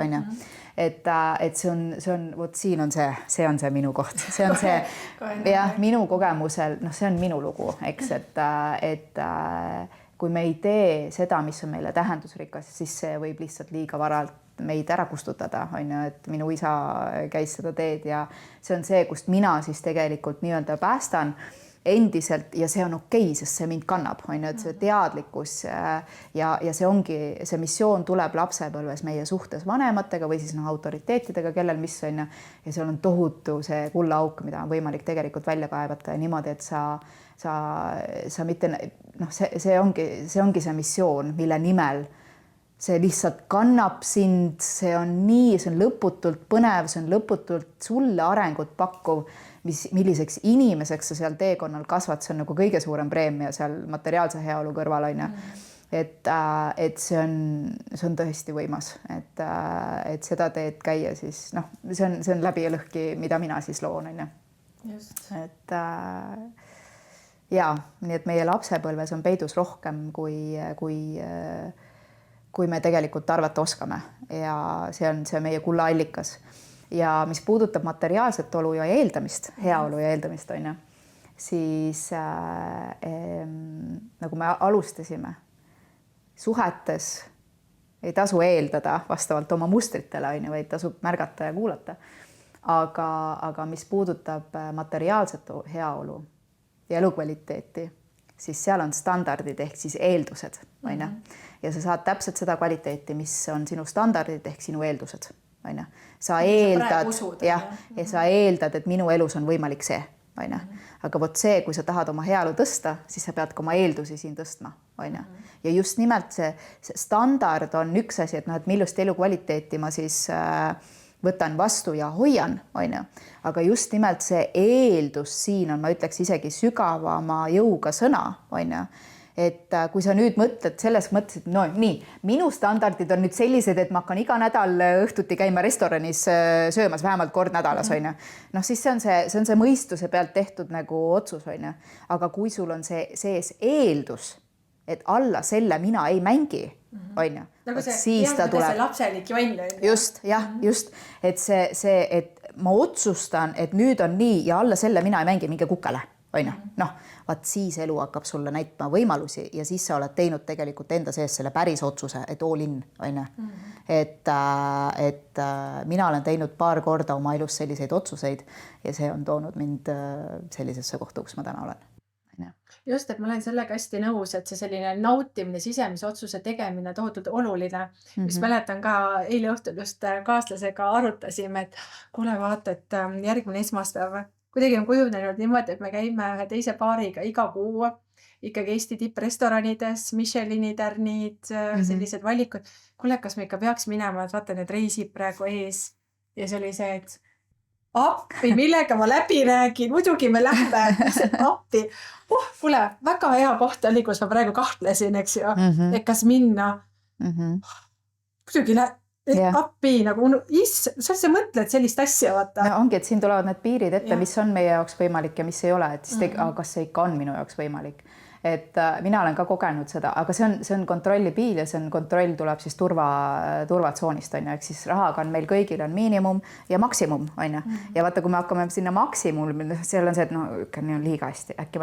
et see on, vot siin on see on see minu koht, see on see jah, minu kogemusel, see on minu lugu, eks, et kui me ei tee seda, mis on meile tähendusrikas, siis see võib lihtsalt liiga varalt meid ära kustutada, et minu isa käis seda teed ja see on see, kust mina siis tegelikult nii-öelda päästan endiselt ja see on okei, sest see mind kannab, et see teadlikkus ja see ongi, see missioon tuleb lapsepõlves meie suhtes vanematega või siis autoriteetidega, kellel mis on ja seal on tohutu see kullaauk, mida on võimalik tegelikult välja kaevata ja niimoodi, et sa mitte, see ongi see missioon, mille nimel see lihtsalt kannab sind, see on lõputult põnev, see on lõputult sulle arengut pakkuv, milliseks inimeseks sa seal teekonnal kasvad, see on nagu kõige suurem preemia seal materiaalse heaolu kõrval, et see on tõesti võimas, et seda teed käia siis, see on läbi ja lõhki, mida mina siis loon, Just. Et jaa, nii et meie lapsepõlves on peidus rohkem kui me tegelikult arvata oskame ja see on meie kullaallikas. Ja mis puudutab materiaalset olu ja eeldamist, heaolu ja eeldamist, siis nagu me alustasime, suhetes ei tasu eeldada vastavalt oma mustritele, vaid tasub märgata ja kuulata. Aga mis puudutab materiaalset heaolu ja elukvaliteeti, siis seal on standardid ehk siis eeldused, ja sa saad täpselt seda kvaliteeti, mis on sinu standardid ehk sinu eeldused, Sa eeldad, ja sa eeldad, et minu elus on võimalik see, aga vot see, kui sa tahad oma heaolu tõsta, siis sa pead ka oma eeldusi siin tõstma, ja just nimelt see standard on üks asi, et millist elukvaliteeti ma siis võtan vastu ja hoian, aga just nimelt see eeldus siin on, ma ütleks isegi sügavama jõuga sõna, et kui sa nüüd mõtled selles mõttes, et no nii, minu standardid on nüüd sellised, et ma hakkan iga nädal õhtuti käima restoranis söömas vähemalt kord nädalas, on ju. Noh, siis see on see mõistuse pealt tehtud nagu otsus, on ju. Aga kui sul on see sees eeldus, et alla selle mina ei mängi, on ju. Nagu siis ta tuleb. See lapselik jonn. Just, jah, just. Et et ma otsustan, et nüüd on nii ja alla selle mina ei mängi mingi kukele, on ju. Noh, vaat siis elu hakkab sulle näitma võimalusi ja siis sa oled teinud tegelikult enda sees selle päris otsuse, et all in, on ju. Et mina olen teinud paar korda oma elus selliseid otsuseid ja see on toonud mind sellisesse kohta, kus ma täna olen. Just, et ma olen sellega hästi nõus, et see selline nautimine, sisemise otsuse tegemine tohutult oluline, mis mäletan ka eile õhtul just kaaslasega arutasime, et kuule vaata, et järgmine esmaspäev kuidagi on kujunenud niimoodi, et me käime ühe teise paariga iga kuu ikkagi Eesti tipprestoranides, Michelini tärnid, sellised valikud. Kuule, kas me ikka peaks minema, et vaata need reisid praegu ees. Ja see oli see, et appi, millega ma läbi räägin, muidugi me lähme appi. Kuule, väga hea koht oli, kus ma praegu kahtlesin, eks ju, et kas minna. Muidugi appi nagu, sa mõtled sellist asja, vaata. No, ongi, et siin tulevad need piirid ette, mis on meie jaoks võimalik ja mis ei ole, et siis kas see ikka on minu jaoks võimalik. Et mina olen ka kogenud seda, aga see on kontrolli piil ja see on kontroll tuleb siis turvatsoonist, on ju, ehk siis rahaga on meil kõigil on miinimum ja maksimum, on ju. Ja vaata, kui me hakkame sinna maksimum, seal on see, et no, on liiga hästi, äkki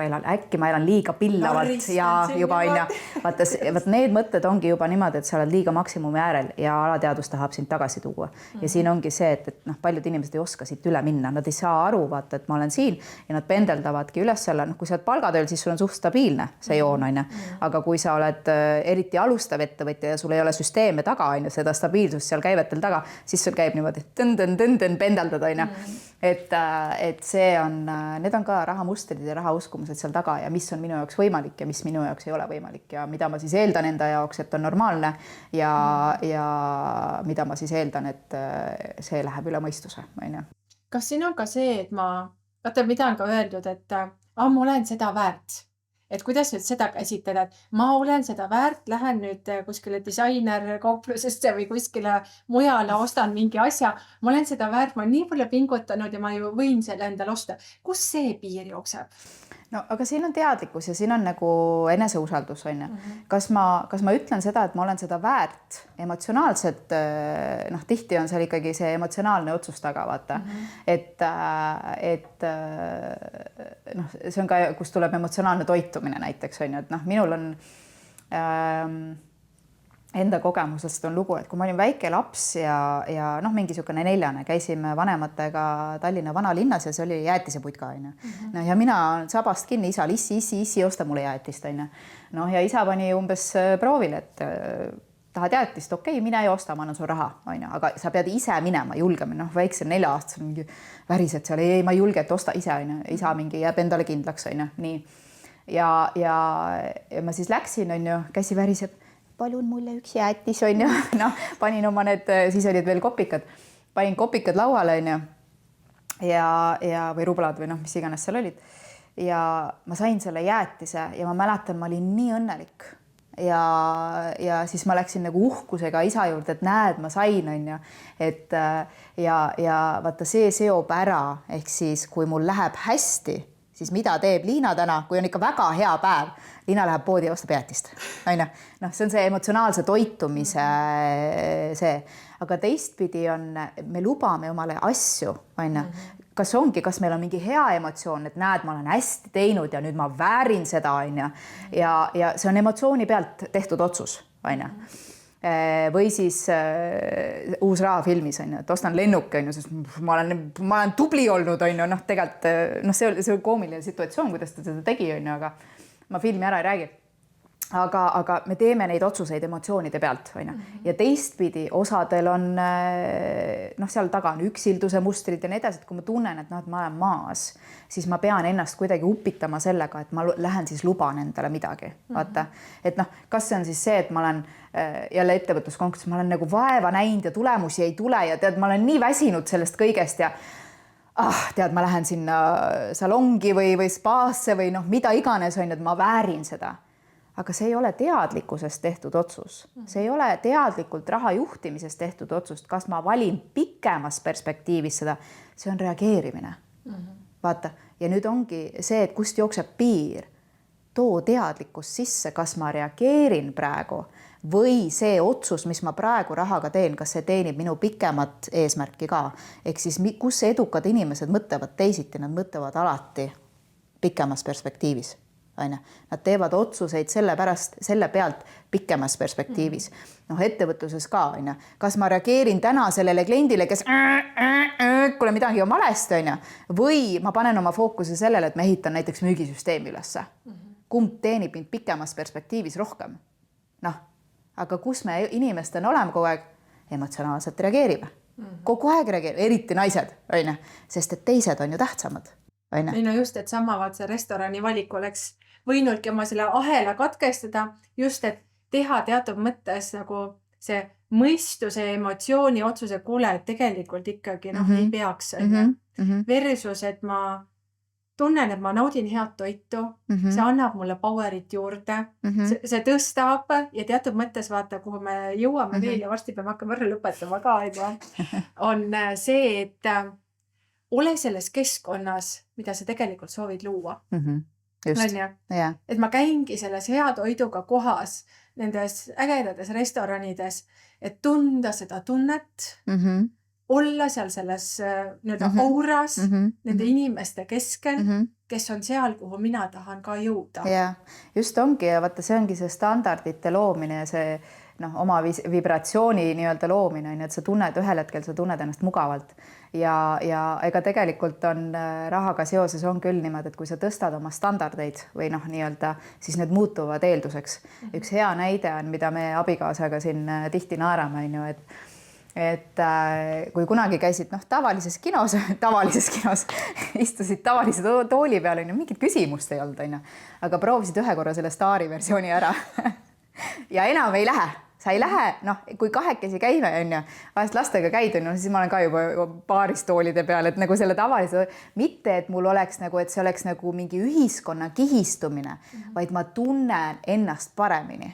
ma elan liiga pillavalt ja juba on ju. Vaata, need mõtted ongi juba niimoodi, et sa oled liiga maksimumi äärel ja alateadus tahab sind tagasi tuua. Ja siin ongi see, et noh, paljud inimesed ei oska siit üle minna, nad ei saa aru, vaata, et ma olen siin ja nad pendeldavadki üles selle, kui sa oled palgatööl, siis sul on suht stabiilne see joon, on ju. Aga kui sa oled eriti alustav ettevõtja ja sul ei ole süsteeme taga, on ju, seda stabiilsust seal käivetel taga, siis sul käib niimoodi pendeldada, on ju. Et see on, need on ka rahamustrid ja rahauskumused seal taga ja mis on minu jaoks võimalik ja mis minu jaoks ei ole võimalik ja mida ma siis eeldan enda jaoks, et on normaalne ja mida ma siis eeldan, et see läheb üle mõistuse, on ju. Kas siin on ka see, et vaata, mida on ka öeldud, et ma olen seda väärt. Et kuidas nüüd seda käsitleda, et ma olen seda väärt, lähen nüüd kuskile disainerkauplusesse või kuskile mujale, ostan mingi asja. Ma olen seda väärt, ma olen nii palju pingutanud ja ma ju võin selle endale osta. Kus see piir jookseb? No, aga siin on teadlikkus ja siin on nagu eneseusaldus, on ju. Kas ma ütlen seda, et ma olen seda väärt emotsionaalselt, noh, tihti on seal ikkagi see emotsionaalne otsus taga, vaata. Et noh, see on ka, kus tuleb emotsionaalne toitumine näiteks, on ju, et noh, minul on enda kogemusest on lugu, et kui ma olin väike laps ja noh, mingi niisugune 4, käisime vanematega Tallinna vanalinnas ja see oli jäätiseputka, on ju. No, ja mina sabast kinni isal, issi, osta mulle jäätist, on ju. No, ja isa pani umbes proovile, et tahad jäätist, okei, mine ja osta, ma annan sul raha, on ju. Aga sa pead ise minema, julgema, noh, väikse 4-aastasel mingi värised seal, ei, ma ei julge, et osta ise, on ju. Isa mingi jääb endale kindlaks, on ju. Nii. Ja ma siis läksin, on ju, käsi väriseb. Palun mulle üks jäätis, on ju. No, panin oma need, siis olid veel kopikad. Panin kopikad lauale, on ju. Või rublad või noh, mis iganes seal olid. Ja ma sain selle jäätise ja ma mäletan, ma olin nii õnnelik. Ja siis ma läksin nagu uhkusega isa juurde, et näed, ma sain, on ju. Et ja vaata, see seob ära, ehk siis kui mul läheb hästi, siis mida teeb Liina täna, kui on ikka väga hea päev, Liina läheb poodi ja ostab jäätist. Noh, see on see emotsionaalse toitumise see. Aga teistpidi on, me lubame omale asju, on ju. Kas meil on mingi hea emotsioon, et näed, ma olen hästi teinud ja nüüd ma väärin seda, on ju. Ja see on emotsiooni pealt tehtud otsus, on ju. Või siis uus raha filmis, on ju, et ostan lennuki, on ju, sest ma olen tubli olnud, on ju, noh, tegelikult, noh, see oli koomiline situatsioon, kuidas ta seda tegi, on ju, aga ma filmi ära ei räägi. Aga me teeme neid otsuseid emotsioonide pealt, on ju. Ja teistpidi osadel on, noh, seal taga on üksilduse mustrid ja nii edasi, et kui ma tunnen, et noh, et ma olen maas, siis ma pean ennast kuidagi upitama sellega, et ma lähen siis luban endale midagi. Vaata, et noh, kas see on siis see, et ma olen jälle ettevõtluskonkurss, ma olen nagu vaeva näinud ja tulemusi ei tule ja tead, ma olen nii väsinud sellest kõigest ja tead, ma lähen sinna salongi või spaasse või noh, mida iganes on, et ma väärin seda. aga see ei ole teadlikkusest tehtud otsus. See ei ole teadlikult raha juhtimisest tehtud otsust, kas ma valin pikemas perspektiivis seda, see on reageerimine. Vaata, ja nüüd ongi see, et kust jookseb piir. Too teadlikkus sisse, kas ma reageerin praegu või see otsus, mis ma praegu rahaga teen, kas see teenib minu pikemat eesmärki ka. Ehk siis kus edukad inimesed mõtlevad teisiti, nad mõtlevad alati pikemas perspektiivis. Nad teevad otsuseid selle pealt pikemas perspektiivis. Ettevõtluses ka, kas ma reageerin täna sellele kliendile, kes kuule midagi on valesti, või ma panen oma fookuse sellele, et ma ehitan näiteks müügisüsteemi ülesse. Kumb teenib mind pikemas perspektiivis rohkem? Aga kus me inimestena oleme kogu aeg? Emotsionaalselt reageerime. Kogu aeg reageerime, eriti naised, sest et teised on ju tähtsamad. Ei no just, et sama vaat see restorani valik oleks võinultki oma selle ahela katkestada, just et teha teatud mõttes nagu see mõistuse ja emotsiooni otsuse kuule, et tegelikult ikkagi ei peaks. Versus, et ma tunnen, et ma naudin head toitu, see annab mulle powerit juurde, see tõstab ja teatud mõttes vaata, kuhu me jõuame veel ja varsti peame hakkama võrra lõpetama ka, on see, et ole selles keskkonnas, mida sa tegelikult soovid luua. Just, jah. Et ma käingi selles hea toiduga kohas, nendes ägedates restoranides, et tunda seda tunnet, olla seal selles auras, nende inimeste keskel, kes on seal, kuhu mina tahan ka jõuda. Ja, just ongi ja vaata, see ongi see standardite loomine ja see oma vibratsiooni nii-öelda loomine, et sa tunned ühel hetkel, sa tunned ennast mugavalt ja ega tegelikult on rahaga seoses on küll niimoodi, et kui sa tõstad oma standardeid või nii-öelda, siis need muutuvad eelduseks. Üks hea näide on, mida me abikaasaga siin tihti naerame, et kui kunagi käisid tavalises kinos istusid tavalise tooli peal, mingit küsimust ei olnud, aga proovisid ühe korra selle staari versiooni ära ja enam ei lähe. Sa ei lähe, kui kahekesi käime, vahest lastega käid, siis ma olen ka juba paaris toolide peal, et nagu selle tavalise, mitte et mul oleks et see oleks nagu mingi ühiskonna kihistumine, vaid ma tunnen ennast paremini.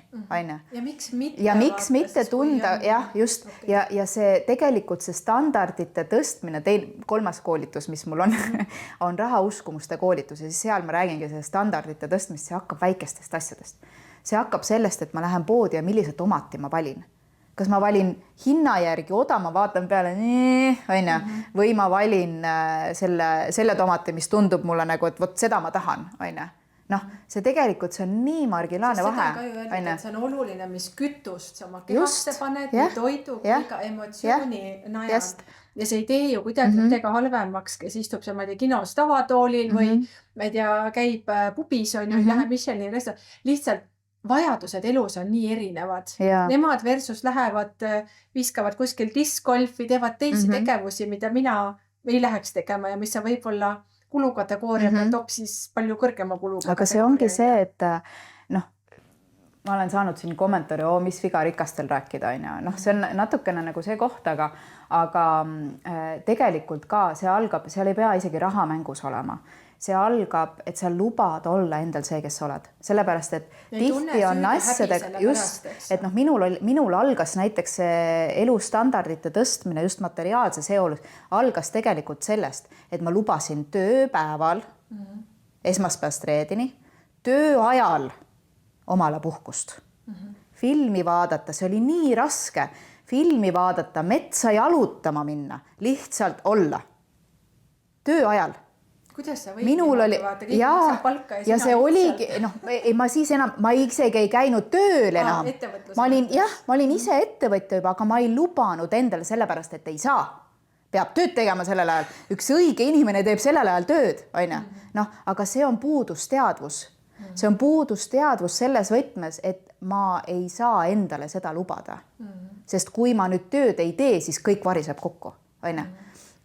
Ja miks mitte tunda, jah, just, ja see tegelikult see standardite tõstmine, kolmas koolitus, mis mul on rahauskumuste koolitus ja siis seal ma räägingi see standardite tõstmist, see hakkab väikestest asjadest. See hakkab sellest, et ma lähen poodi ja millised tomati ma valin. Kas ma valin hinna järgi oda, ma vaatan peale, või ma valin selle tomati, mis tundub mulle et vot seda ma tahan. See tegelikult see on nii marginaalne vahe. Seda ka ju öeldud, et see on oluline, mis kütust sa oma kehasse paned, nii toidu kui ka emotsiooni najal. Ja see ei tee ju kuidagi halvemaks, kes istub seal, ma ei tea, kinos tavatoolil või ma ei tea, käib pubis on ju, läheb Michelini restaurant. Lihtsalt vajadused elus on nii erinevad. Nemad versus lähevad, viskavad kuskil discgolfi, teevad teisi tegevusi, mida mina ei läheks tegema ja mis sa võib-olla kulukategooria pealt hoopis palju kõrgema kuluga. Aga see ongi see, et ma olen saanud siin kommentaari, mis viga rikastel rääkida. See on natukene nagu see koht, aga tegelikult ka see algab, seal ei pea isegi rahamängus olema. See algab, et sa lubad olla endal see, kes sa oled. Sellepärast, et tihti on asjadega just, et minul algas näiteks elustandardite tõstmine just materiaalse seolus, algas tegelikult sellest, et ma lubasin tööpäeval esmaspäevast reedeni, töö ajal omale puhkust. Filmi vaadata, see oli nii raske. Filmi vaadata, metsa jalutama minna, lihtsalt olla. Töö ajal. Kuidas sa võid minul oli, ja see oligi, ma siis enam, ma isegi ei käinud tööl enam. Ma olin ise ettevõtja juba, aga ma ei lubanud endale sellepärast, et ei saa. Peab tööd tegema sellel ajal. Üks õige inimene teeb sellel ajal tööd. Aga see on puudusteadvus. See on puudusteadvus selles võtmes, et ma ei saa endale seda lubada. Sest kui ma nüüd tööd ei tee, siis kõik variseb kokku.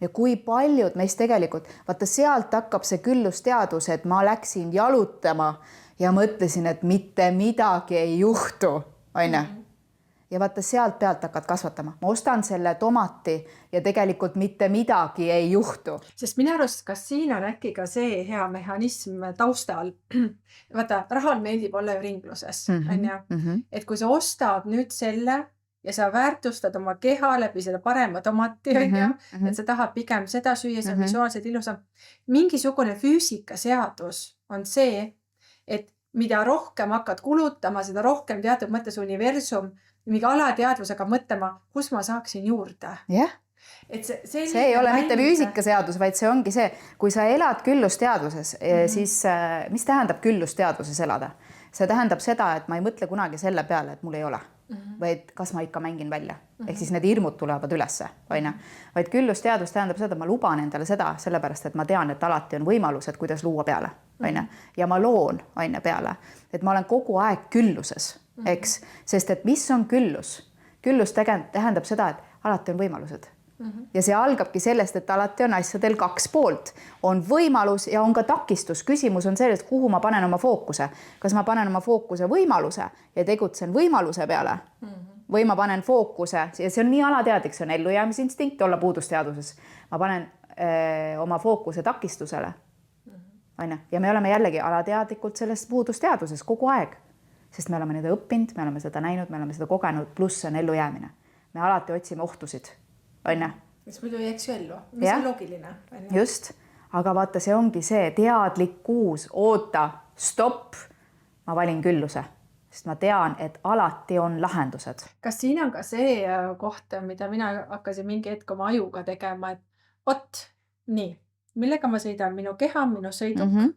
Ja kui paljud meist tegelikult, vaata sealt hakkab see küllusteadus, et ma läksin jalutama ja mõtlesin, et mitte midagi ei juhtu. ja vaata sealt pealt hakkad kasvatama. Ma ostan selle tomati ja tegelikult mitte midagi ei juhtu. Sest minu arust, kas siin on äkki ka see hea mehhanism taustal? Vaata, rahal meeldib olla ju ringluses, on ju? Et kui sa ostad nüüd selle ja sa väärtustad oma keha läbi selle parema tomati, on ju? Et sa tahad pigem seda süüa, see on visuaalselt ilusam. Mingisugune füüsikaseadus on see, et mida rohkem hakkad kulutama, seda rohkem teatud mõttes universum mingi alateadvusega mõtlema, kus ma saaksin juurde. Jah. Et see ei ole mitte füüsikaseadus, vaid see ongi see, kui sa elad küllusteaduses, siis mis tähendab küllusteaduses elada? See tähendab seda, et ma ei mõtle kunagi selle peale, et mul ei ole, vaid kas ma ikka mängin välja. Ehk siis need hirmud tulevad ülesse, vaid küllusteadus tähendab seda, et ma luban endale seda, sellepärast, et ma tean, et alati on võimalused, kuidas luua peale. Ja ma loon peale, et ma olen kogu aeg külluses, eks, sest et mis on küllus? Küllus tähendab seda, et alati on võimalused. Ja see algabki sellest, et alati on asjadel 2 poolt. On võimalus ja on ka takistus. Küsimus on sellest, kuhu ma panen oma fookuse. Kas ma panen oma fookuse võimaluse ja tegutsen võimaluse peale? Või ma panen fookuse, ja see on nii alateadlik, see on ellujäämisinstinkt olla puudusteaduses. Ma panen oma fookuse takistusele. Ja me oleme jällegi alateadlikult sellest puudusteaduses kogu aeg. Sest me oleme seda õppinud, me oleme seda näinud, me oleme seda kogenud, pluss on ellujäämine. Me alati otsime ohtusid. Mis muidu ei eks ju ellu, mis on loogiline. Just, aga vaata, see ongi see teadlikkuus, oota, stopp, ma valin külluse, sest ma tean, et alati on lahendused. Kas siin on ka see koht, mida mina hakkasin mingi hetk oma ajuga tegema, et nii, millega ma sõidan, minu keha, minu sõiduk,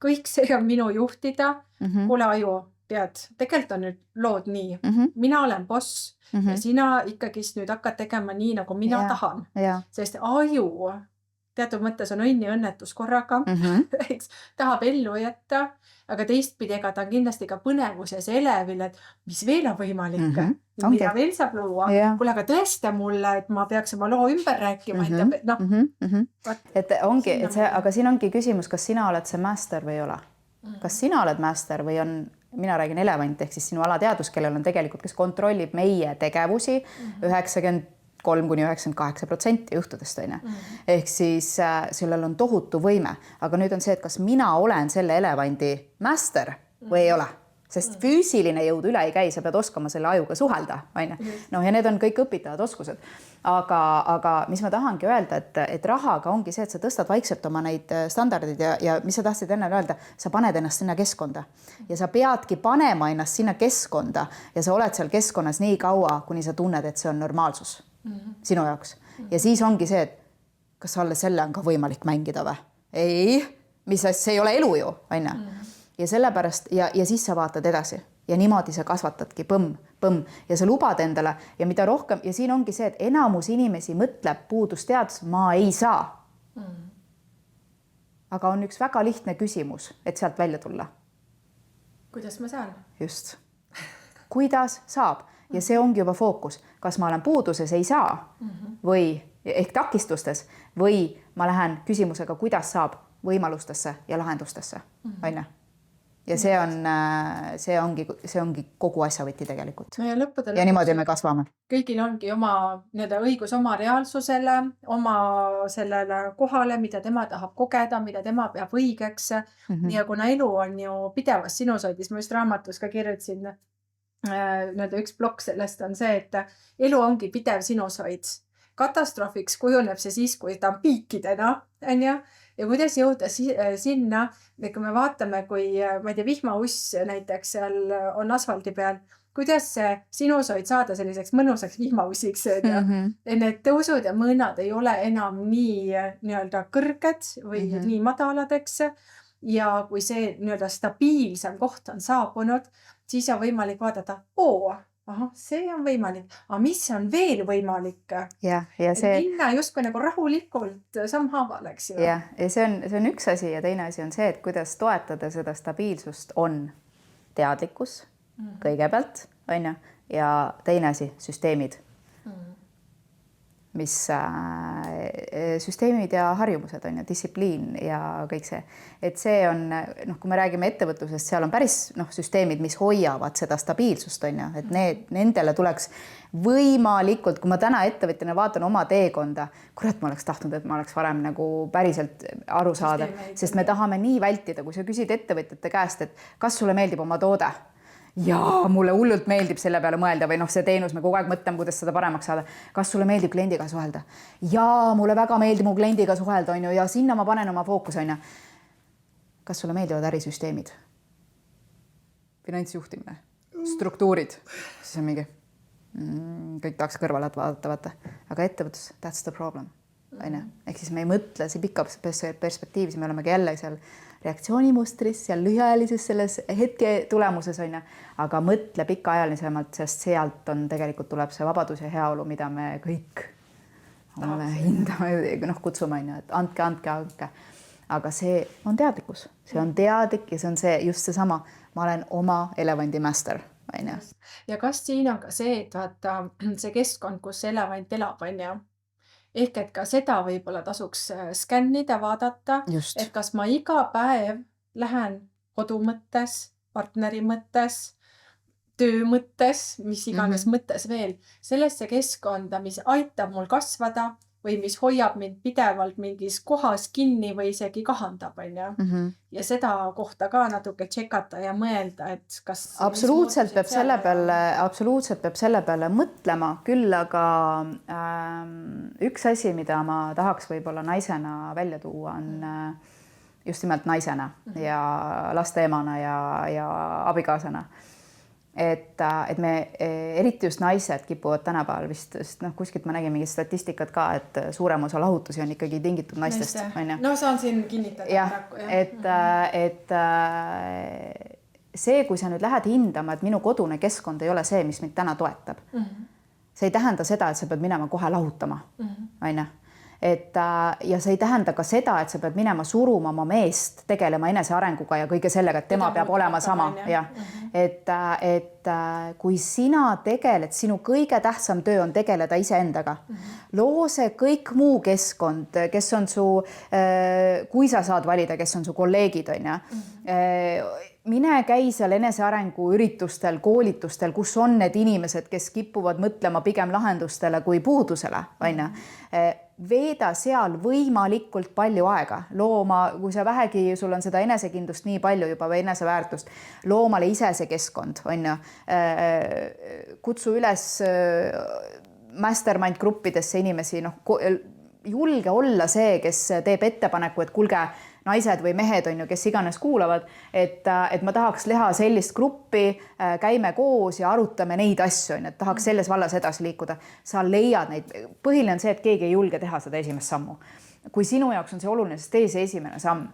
kõik see on minu juhtida, kuule aju, tead, tegelikult on nüüd lood nii, mina olen boss, ja sina ikkagist nüüd hakkad tegema nii, nagu mina tahan. Sest aju teatud mõttes on õnn ja õnnetus korraga, tahab ellu jätta, aga teistpidi ega ta on kindlasti ka põnevus ja see elevil, et mis veel on võimalik, mida veel saab luua. Kuule, aga tõesta mulle, et ma peaks oma loo ümber rääkima. Aga siin ongi küsimus, kas sina oled see master või ei ole. Kas sina oled master või on mina räägin elevant, ehk siis sinu alateadus, kellel on tegelikult, kes kontrollib meie tegevusi 93–98% juhtudest. Ehk siis sellel on tohutu võime. Aga nüüd on see, et kas mina olen selle elevandi master või ei ole. Sest füüsiline jõud üle ei käi, sa pead oskama selle ajuga suhelda. Ja need on kõik õpitavad oskused. Aga mis ma tahangi öelda, et rahaga ongi see, et sa tõstad vaikselt oma neid standardid ja mis sa tahtsid enne öelda, sa paned ennast sinna keskkonda. Ja sa peadki panema ennast sinna keskkonda ja sa oled seal keskkonnas nii kaua, kuni sa tunned, et see on normaalsus sinu jaoks. Ja siis ongi see, et kas alle selle on ka võimalik mängida või? Ei, see ei ole elu ju, Ja sellepärast, ja siis sa vaatad edasi ja niimoodi sa kasvatadki põmm. Ja sa lubad endale ja mida rohkem, ja siin ongi see, et enamus inimesi mõtleb puudusteadus, ma ei saa. Aga on üks väga lihtne küsimus, et sealt välja tulla. Kuidas ma saan? Just. Kuidas saab? Ja see ongi juba fookus. Kas ma olen puuduses, ei saa või ehk takistustes või ma lähen küsimusega, kuidas saab võimalustesse ja lahendustesse. Ja see ongi kogu asja võti tegelikult. Ja lõppudel ja niimoodi me kasvame. Kõigil ongi oma õigus oma reaalsusele, oma sellele kohale, mida tema tahab kogeda, mida tema peab õigeks. Ja kuna elu on ju pidevas sinusoidis, ma just raamatus ka kirjutasin, üks plokk sellest on see, et elu ongi pidev sinusoid. Katastroofiks kujuneb see siis, kui ta on piikidena, ja kuidas jõuda sinna, kui me vaatame, kui ma ei tea, vihmauss näiteks seal on asfaldi peal, kuidas see sinusoid saada selliseks mõnusaks vihmaussiks. Need tõusud ja mõõnad ei ole enam nii kõrged või nii madaladeks ja kui see stabiilsem koht on saabunud, siis on võimalik vaadata, see on võimalik. Aga mis on veel võimalik? Ja minna justkui nagu rahulikult sammhaaval, eks ju. Ja see on üks asi ja teine asi on see, et kuidas toetada seda stabiilsust on teadlikkus kõigepealt, ja teine asi, süsteemid. mis süsteemid ja harjumused on ju, distsipliin ja kõik see. Et see on, kui me räägime ettevõtlusest, seal on päris süsteemid, mis hoiavad seda stabiilsust on ju, et nendele tuleks võimalikult, kui ma täna ettevõtjana vaatan oma teekonda, kurat, ma oleks tahtnud, et ma oleks varem nagu päriselt aru saada, sest me tahame nii vältida, kui sa küsid ettevõtjate käest, et kas sulle meeldib oma toode? Ja mulle hullult meeldib selle peale mõelda või see teenus, me kogu aeg mõtleme, kuidas seda paremaks saada. Kas sulle meeldib kliendiga suhelda? Ja mulle väga meeldib mu kliendiga suhelda on ju, ja sinna ma panen oma fookus on ju. Kas sulle meeldivad ärisüsteemid? Finantsjuhtimine? Struktuurid? Siis on mingi, kõik tahaks kõrvale vaadata, vaata. Aga ettevõtlus, that's the problem. Ehk siis me ei mõtle see pikka perspektiivis, me olemegi jälle seal reaktsioonimustris, seal lühiajalises selles hetke tulemuses on, aga mõtle pikaajalisemalt, sest sealt on tegelikult tuleb see vabadus ja heaolu, mida me kõik hindame, kutsume on, et andke. Aga see on teadlikkus, see on teadlik ja see on just seesama, ma olen oma elevandi master. Ja kas siin on ka see, et vaata see keskkond, kus elevant elab, on ju? Ehk et ka seda võib-olla tasuks skännida, vaadata, et kas ma iga päev lähen kodu mõttes, partneri mõttes, töö mõttes, mis iganes mõttes veel, sellesse keskkonda, mis aitab mul kasvada või mis hoiab mind pidevalt mingis kohas kinni või isegi kahandab, on ju. Ja seda kohta ka natuke tšekata ja mõelda, et kas... Absoluutselt peab selle peale mõtlema, küll aga üks asi, mida ma tahaks võib-olla naisena välja tuua, on just nimelt naisena ja laste emana ja abikaasana. Et me eriti just naised kipuvad tänapäeval vist, sest kuskilt ma nägin mingit statistikat ka, et suurem osa lahutusi on ikkagi tingitud naistest. No saan siin kinnitada. Et see, kui sa nüüd lähed hindama, et minu kodune keskkond ei ole see, mis mind täna toetab. See ei tähenda seda, et sa pead minema kohe lahutama. Ja see ei tähenda ka seda, et sa pead minema suruma oma meest, tegelema enesearenguga ja kõige sellega, et tema peab olema sama. Et kui sina tegeled, sinu kõige tähtsam töö on tegeleda iseendaga. Loo see kõik muu keskkond, kes on su, kui sa saad valida, kes on su kolleegid, on ja. Mine käi seal enesearengu üritustel, koolitustel, kus on need inimesed, kes kippuvad mõtlema pigem lahendustele kui puudusele, on ja. Veeda seal võimalikult palju aega. Looma, kui sa vähegi, sul on seda enesekindlust nii palju juba või eneseväärtust, loomale ise see keskkond, on ja. Kutsu üles mastermind gruppidesse inimesi, julge olla see, kes teeb ettepaneku, et kulge, naised või mehed on ju, kes iganes kuulavad, et ma tahaks teha sellist gruppi, käime koos ja arutame neid asju, et tahaks selles vallas edasi liikuda. Sa leiad neid. Põhiline on see, et keegi ei julge teha seda esimest sammu. Kui sinu jaoks on see oluline, siis tee see esimene samm.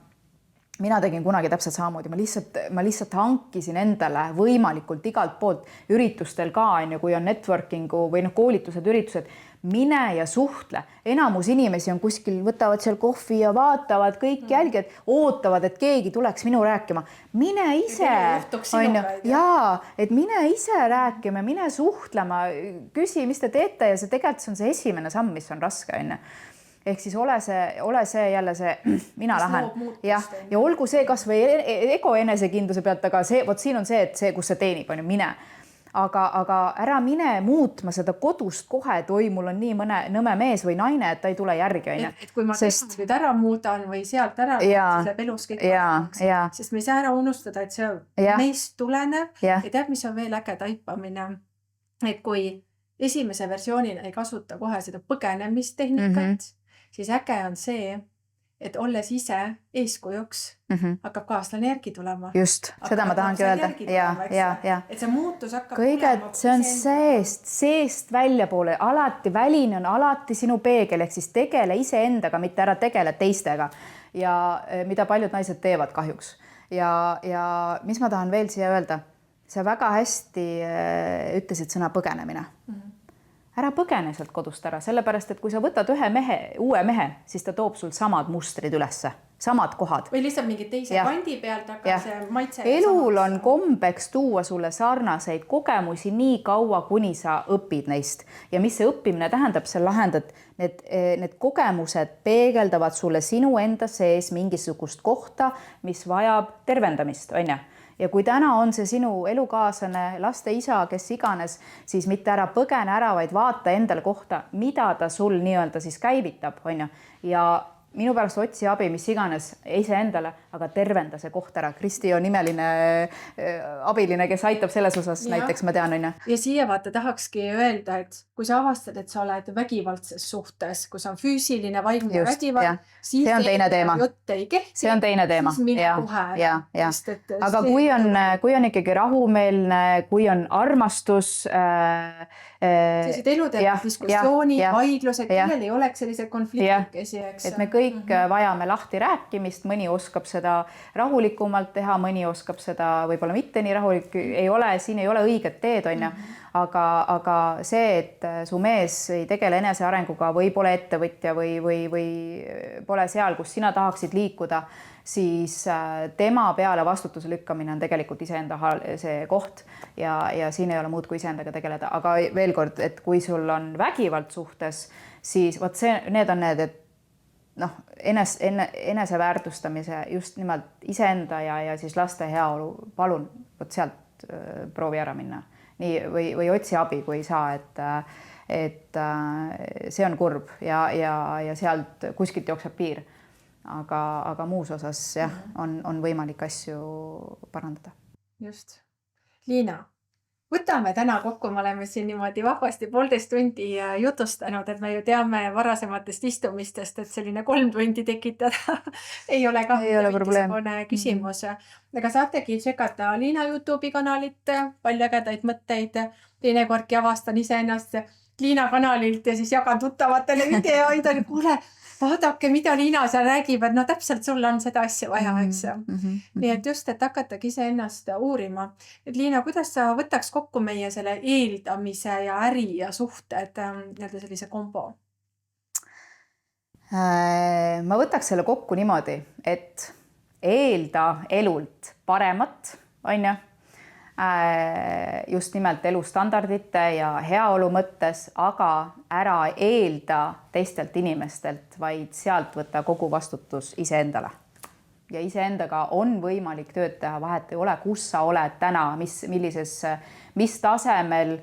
Mina tegin kunagi täpselt samamoodi. Ma lihtsalt hankisin endale võimalikult igalt poolt üritustel ka, kui on networkingu või koolitused, üritused, mine ja suhtle. Enamus inimesi on kuskil, võtavad seal kohvi ja vaatavad kõik jälgijad, ootavad, et keegi tuleks minu rääkima. Mine ise, et mine ise rääkima, mine suhtlema, küsi, mis te teete ja see tegelikult on see esimene samm, mis on raske. Ehk siis ole see jälle see, mina lähen. Ja olgu see kas või ego enesekindluse pealt, aga siin on see, et see, kus see teenib, on ju, mine. Aga ära mine muutma seda kodust kohe, et oi, mul on nii mõne nõme mees või naine, et ta ei tule järgi. Et kui ma nüüd ära muudan või sealt ära, siis läheb elus kõik paremaks. Sest me ei saa ära unustada, et see meist tuleneb ja teab, mis on veel äge taipamine. Et kui esimese versioonina ei kasuta kohe seda põgenemistehnikat, siis äge on see, et olles ise eeskujuks, hakkab kaaslane järgi tulema. Just, seda ma tahangi öelda. Et see muutus hakkab tulema. See on seest välja poole. Alati väline on alati sinu peegel, ehk siis tegele ise endaga, mitte ära tegele teistega. Ja mida paljud naised teevad kahjuks. Ja mis ma tahan veel siia öelda? Sa väga hästi ütlesid sõna põgenemine. Ära põgene sealt kodust ära, sellepärast, et kui sa võtad uue mehe, siis ta toob sul samad mustrid ülesse. samad kohad. Või lihtsalt mingi teise Jah. kandi pealt, aga Jah. see maitse Elul on kombeks tuua sulle sarnaseid kogemusi nii kaua, kuni sa õpid neist. Ja mis see õppimine tähendab, sa lahendad, need kogemused peegeldavad sulle sinu enda sees mingisugust kohta, mis vajab tervendamist, on ja? Ja kui täna on see sinu elukaaslane, laste isa, kes iganes, siis mitte ära põgene ära, vaid vaata endale kohta, mida ta sul nii-öelda siis käivitab, on ja? Ja minu pärast otsi abi, mis iganes iseendale, aga tervenda see koht ära. Kristi on nimeline abiline, kes aitab selles osas, näiteks ma tean, on ja. Ja siia vaata tahakski öelda, et kui sa avastad, et sa oled vägivaldses suhtes, kus on füüsiline, vaimne vägivald, siis see on teine teema. Jutt ei kehti. See on teine teema. Siis mine kohe. Ja. Aga kui on ikkagi rahumeelne, kui on armastus, sellised eluterve diskussioonid, vaidlused, kellel ei oleks sellised konfliktikesi, eks. Et me kõik vajame lahti rääkimist, mõni oskab seda rahulikumalt teha, mõni oskab seda võib-olla mitte nii rahulik, siin ei ole õiget teed, on ja. Aga see, et su mees ei tegele enesearenguga või pole ettevõtja või pole seal, kus sina tahaksid liikuda, siis tema peale vastutuse lükkamine on tegelikult iseenda see koht ja siin ei ole muud kui iseendaga tegeleda. Aga veel kord, et kui sul on vägivald suhtes, siis võt need on need, et eneseväärtustamise just nimelt iseenda ja siis laste heaolu, palun võt sealt proovi ära minna. Nii, või otsi abi, kui ei saa, et see on kurb ja sealt kuskilt jookseb piir. Aga muus osas jah, on võimalik asju parandada. Just. Liina, võtame täna kokku, me oleme siin niimoodi vahvasti 1,5 tundi jutustanud, et me ju teame varasematest istumistest, et selline 3 tundi tekitada ei ole ka mingisugune küsimus. Aga saategi tšekata Liina YouTube'i kanalit, palju ägedaid mõtteid, teinekordki avastan iseennast Liina kanalilt ja siis jagan tuttavatele videoid, kuule, vaadake, mida Liina seal räägib, et täpselt sulle on seda asja vaja, eks. Nii et just, et hakatagi iseennast uurima. Et Liina, kuidas sa võtaks kokku meie selle eeldamise ja äri ja suhted sellise kombo? Ma võtaks selle kokku niimoodi, et eelda elult paremat, on ja? Just nimelt elustandardite ja heaolu mõttes, aga ära eelda teistelt inimestelt, vaid sealt võtta kogu vastutus iseendale. Ja iseendaga on võimalik tööd teha, vahet ei ole, kus sa oled täna, mis tasemel,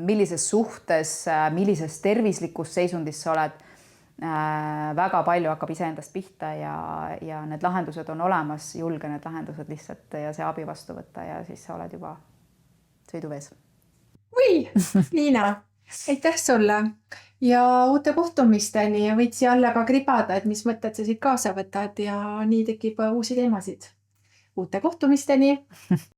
millises suhtes, millises tervislikus seisundis sa oled. Väga palju hakkab iseendast pihta ja need lahendused on olemas, julge need lahendused lihtsalt ja see abi vastu võtta ja siis sa oled juba sõiduvees. Liina, aitäh sulle ja uute kohtumisteni ja võid siia alla ka kribada, et mis mõtted sa siit kaasa võtad ja nii tekib uusi teemasid. Uute kohtumisteni!